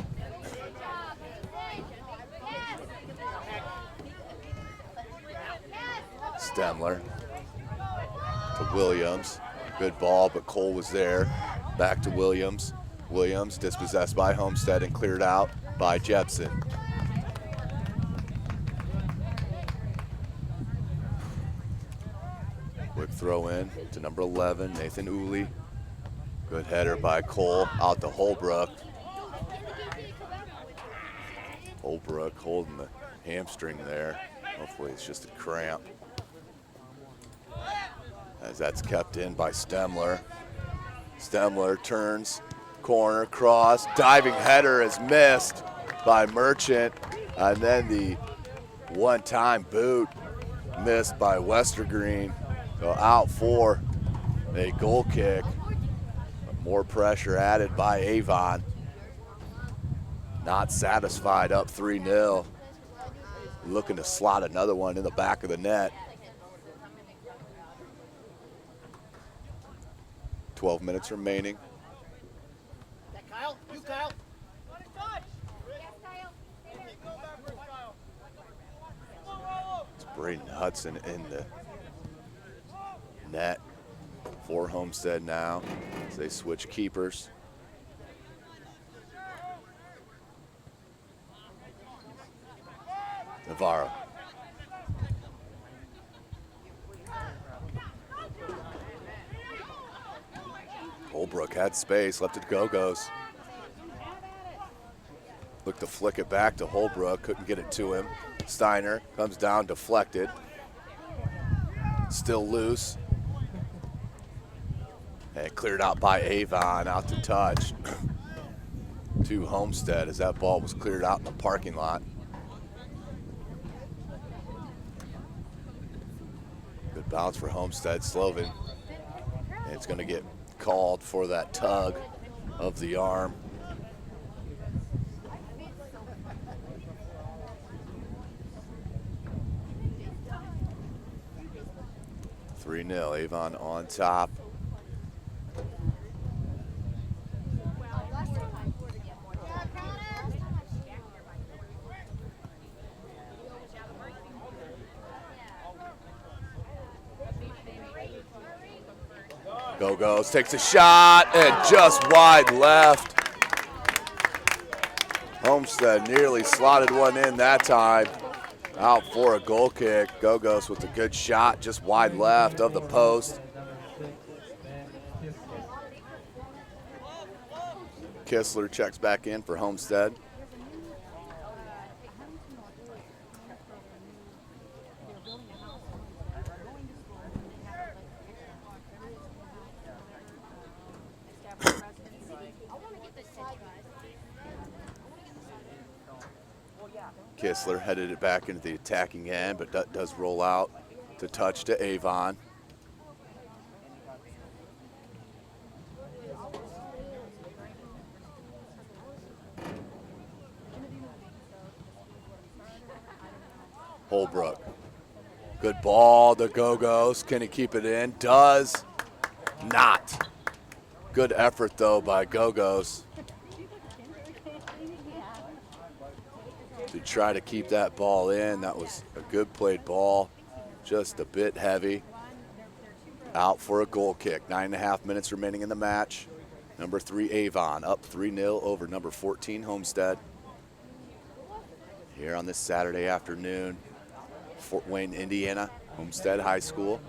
Stemler to Williams. Good ball, but Cole was there. Back to Williams. Williams dispossessed by Homestead and cleared out by Jepson. Quick throw in to number 11, Nathan Uli. Good header by Cole, out to Holbrook. Holbrook holding the hamstring there. Hopefully it's just a cramp. As that's kept in by Stemler. Stemler turns, corner, cross, diving header is missed by Merchant. And then the one-time boot missed by Westergreen. So out for a goal kick. More pressure added by Avon. Not satisfied, up 3-0. Looking to slot another one in the back of the net. 12 minutes remaining. Kyle, you Kyle. It's Braden Hudson in the net for Homestead now as they switch keepers. Navarro. Holbrook had space, left it to Go-Go's. Looked to flick it back to Holbrook, couldn't get it to him. Steiner comes down, deflected. Still loose. And cleared out by Avon, out to touch. to Homestead as that ball was cleared out in the parking lot. Good bounce for Homestead. Slovin. And it's going to get called for that tug of the arm. (3-0), Avon on top. Go-Go's takes a shot and just wide left. Homestead nearly slotted one in that time. Out for a goal kick. Go-Go's with a good shot, just wide left of the post. Kistler checks back in for Homestead. Kistler headed it back into the attacking end, but that does roll out to touch to Avon. Holbrook. Good ball, the Go-Go's. Can he keep it in? Does not. Good effort, though, by Go-Go's to try to keep that ball in. That was a good played ball, just a bit heavy. Out for a goal kick. 9.5 minutes remaining in the match. Number 3, Avon, up 3-0 over number 14, Homestead. Here on this Saturday afternoon, Fort Wayne, Indiana, Homestead High School.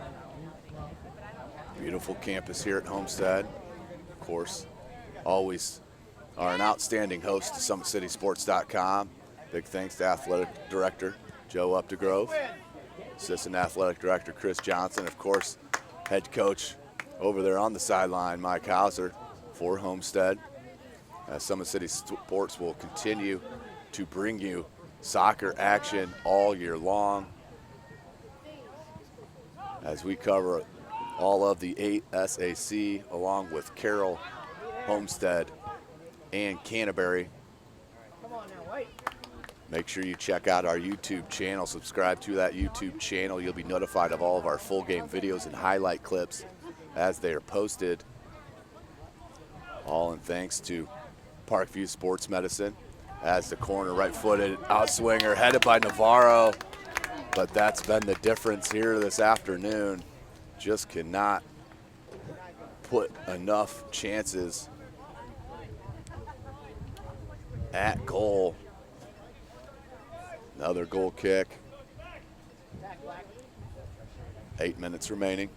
Beautiful campus here at Homestead. Of course, always are an outstanding host to SummitCitySports.com. Big thanks to Athletic Director Joe Updegrove, Assistant Athletic Director Chris Johnson, of course, Head Coach over there on the sideline, Mike Hauser for Homestead. Summit City Sports will continue to bring you soccer action all year long as we cover all of the 8 SAC along with Carroll, Homestead, and Canterbury. Make sure you check out our YouTube channel. Subscribe to that YouTube channel. You'll be notified of all of our full game videos and highlight clips as they are posted. All in thanks to Parkview Sports Medicine as the corner right-footed outswinger headed by Navarro. But that's been the difference here this afternoon. Just cannot put enough chances at goal. Another goal kick. 8 minutes remaining.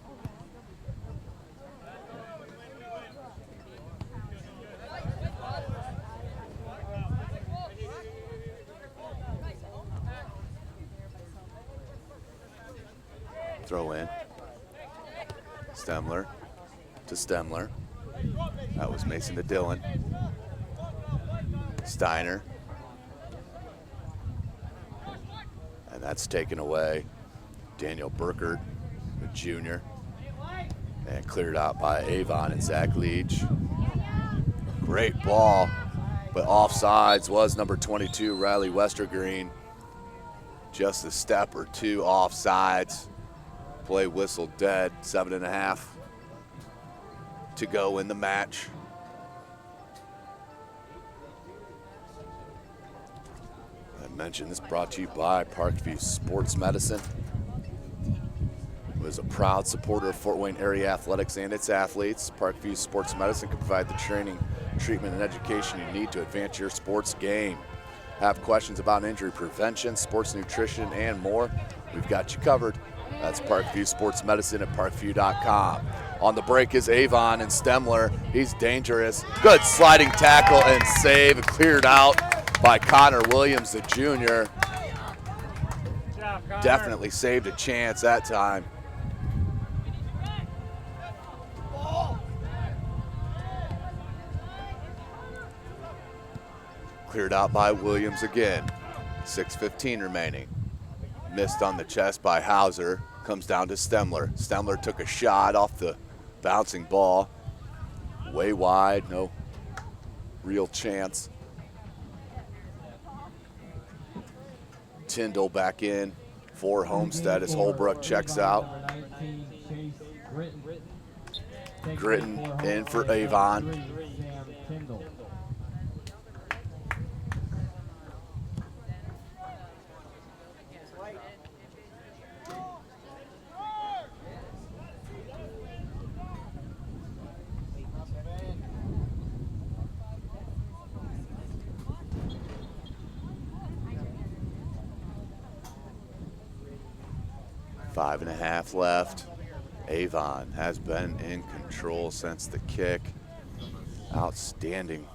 Throw in. Stemler to Stemler. That was Mason to Dillon. Steiner. And that's taken away. Daniel Burkert, the junior. And cleared out by Avon and Zach Leach. Great ball, but offsides was number 22, Riley Westergreen. Just a step or two offsides. Play whistle dead, 7.5 to go in the match. I mentioned this brought to you by Parkview Sports Medicine. Who is a proud supporter of Fort Wayne area athletics and its athletes. Parkview Sports Medicine can provide the training, treatment, and education you need to advance your sports game. Have questions about injury prevention, sports nutrition, and more? We've got you covered. That's Parkview Sports Medicine at parkview.com. On the break is Avon and Stemler. He's dangerous. Good sliding tackle and save. Cleared out by Connor Williams, the junior. Definitely saved a chance that time. Cleared out by Williams again. 6:15 remaining. Missed on the chest by Hauser. Comes down to Stemler. Stemler took a shot off the bouncing ball. Way wide, no real chance. Tyndall back in for Homestead as Holbrook checks out. Gritton in for Avon. Five and a half left. Avon has been in control since the kick. Outstanding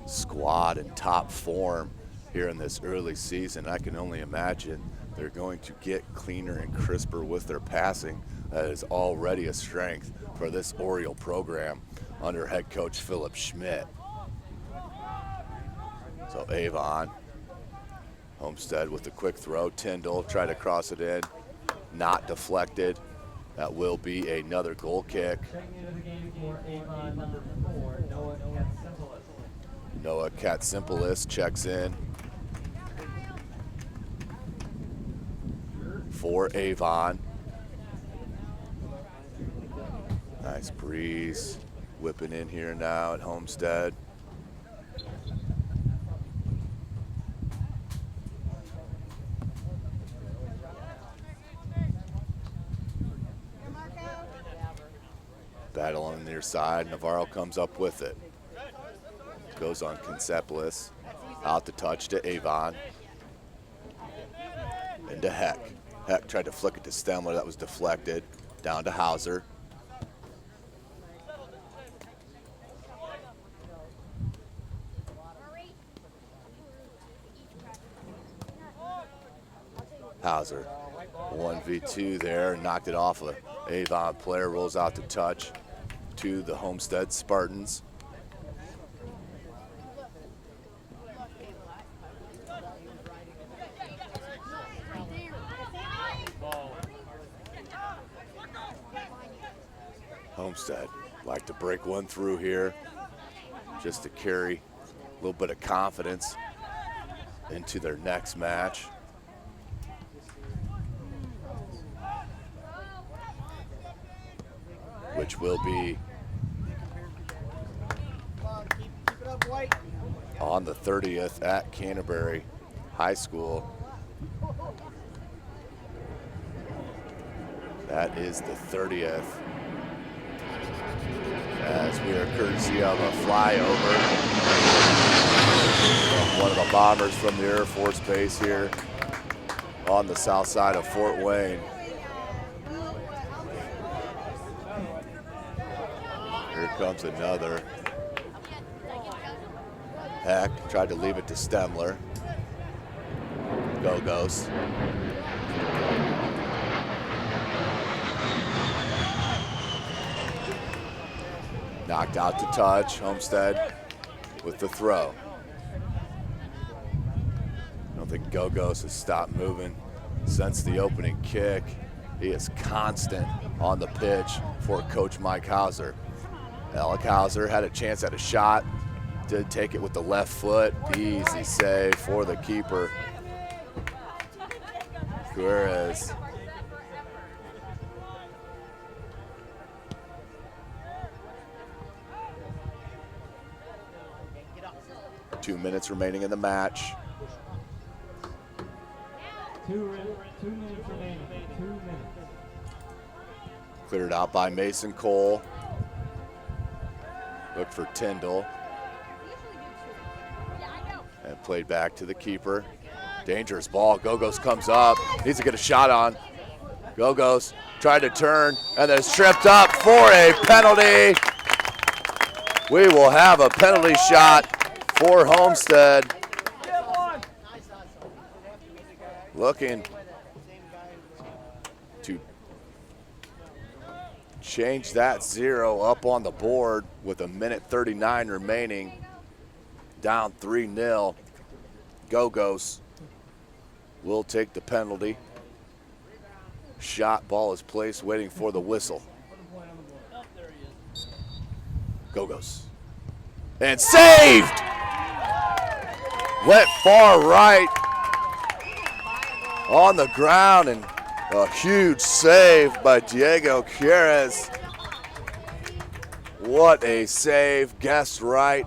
squad and top form here in this early season. I can only imagine they're going to get cleaner and crisper with their passing. That is already a strength for this Oriole program under head coach Philip Schmidt. So Avon, Homestead with a quick throw. Tyndall tried to cross it in. Not deflected. That will be another goal kick. Noah Katsimpolis checks in for Avon. Nice breeze whipping in here now at Homestead. Battle on the near side. Navarro comes up with it. Goes on Katsiplis. Out the touch to Avon. Into Heck. Heck tried to flick it to Stemler. That was deflected. Down to Hauser. Hauser. 1v2 there. Knocked it off a Avon player. Rolls out to touch to the Homestead Spartans. Homestead like to break one through here just to carry a little bit of confidence into their next match. Which will be on the 30th at Canterbury High School. That is the 30th. As we are courtesy of a flyover from one of the bombers from the Air Force Base here on the south side of Fort Wayne. Here comes another. Heck tried to leave it to Stemler. Go-Go's. Knocked out to touch. Homestead with the throw. I don't think Go-Go's has stopped moving since the opening kick. He is constant on the pitch for Coach Mike Hauser. Alec Hauser had a chance at a shot, did take it with the left foot. Easy save for the keeper. Gutierrez. Two minutes remaining in the match. 2 minutes remaining. 2 minutes. Cleared out by Mason Cole. Looked for Tyndall. And played back to the keeper. Dangerous ball. Go-Go's comes up. Needs to get a shot on. Go-Go's tried to turn and then tripped up for a penalty. We will have a penalty shot for Homestead. Looking to change that 0 up on the board with 1:39 remaining. Down 3-0. Go-Go's will take the penalty. Shot ball is placed, waiting for the whistle. Go-Go's. And saved! Went far right on the ground, and a huge save by Diego Quieres. What a save, guessed right,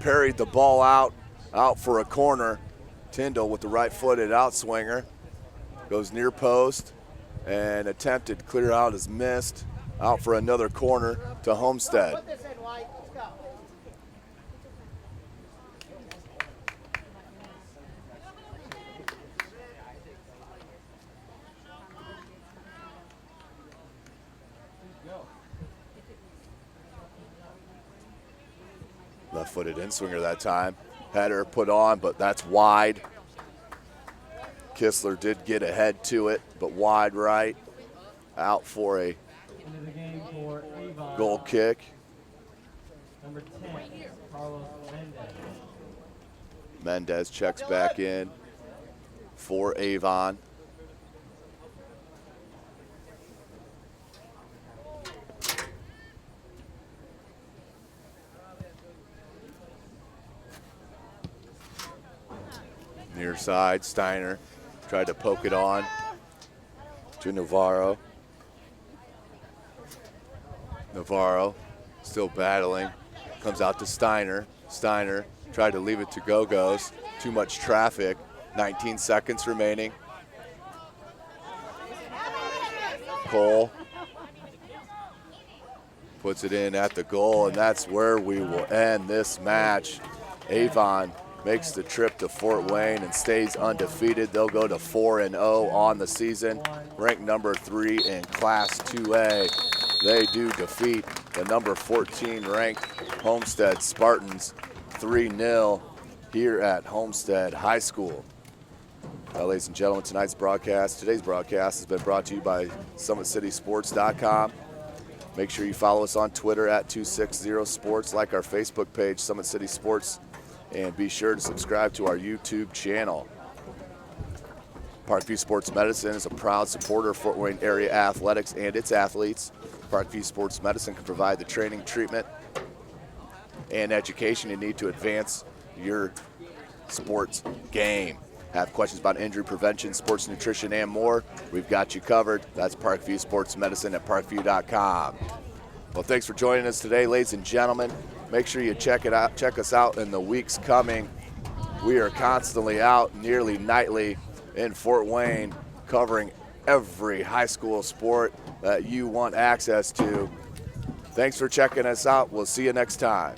parried the ball out for a corner. Tyndall with the right-footed outswinger, goes near post, and attempted clear out is missed. Out for another corner to Homestead. Put this in, White. Let's go. Left-footed in-swinger that time. Header put on, but that's wide. Kistler did get ahead to it, but wide right. Out for a Into the game for Avon. goal kick. Number 10, Carlos Mendez. Mendez checks back in for Avon. Near side, Steiner tried to poke it on to Navarro. Navarro still battling, comes out to Steiner. Steiner tried to leave it to Go-Go's. Too much traffic, 19 seconds remaining. Cole puts it in at the goal, and that's where we will end this match. Avon makes the trip to Fort Wayne and stays undefeated. They'll go to 4-0 on the season, ranked number 3 in Class 2A. They do defeat the number 14 ranked Homestead Spartans 3-0 here at Homestead High School. Ladies and gentlemen, today's broadcast has been brought to you by SummitCitySports.com. Make sure you follow us on Twitter at 260sports, like our Facebook page, Summit City Sports, and be sure to subscribe to our YouTube channel. Parkview Sports Medicine is a proud supporter of Fort Wayne area athletics and its athletes. Parkview Sports Medicine can provide the training, treatment, and education you need to advance your sports game. Have questions about injury prevention, sports nutrition, and more? We've got you covered. That's Parkview Sports Medicine at parkview.com. Well, thanks for joining us today, ladies and gentlemen. Make sure you check us out in the weeks coming. We are constantly out, nearly nightly, in Fort Wayne, covering every high school sport that you want access to. Thanks for checking us out. We'll see you next time.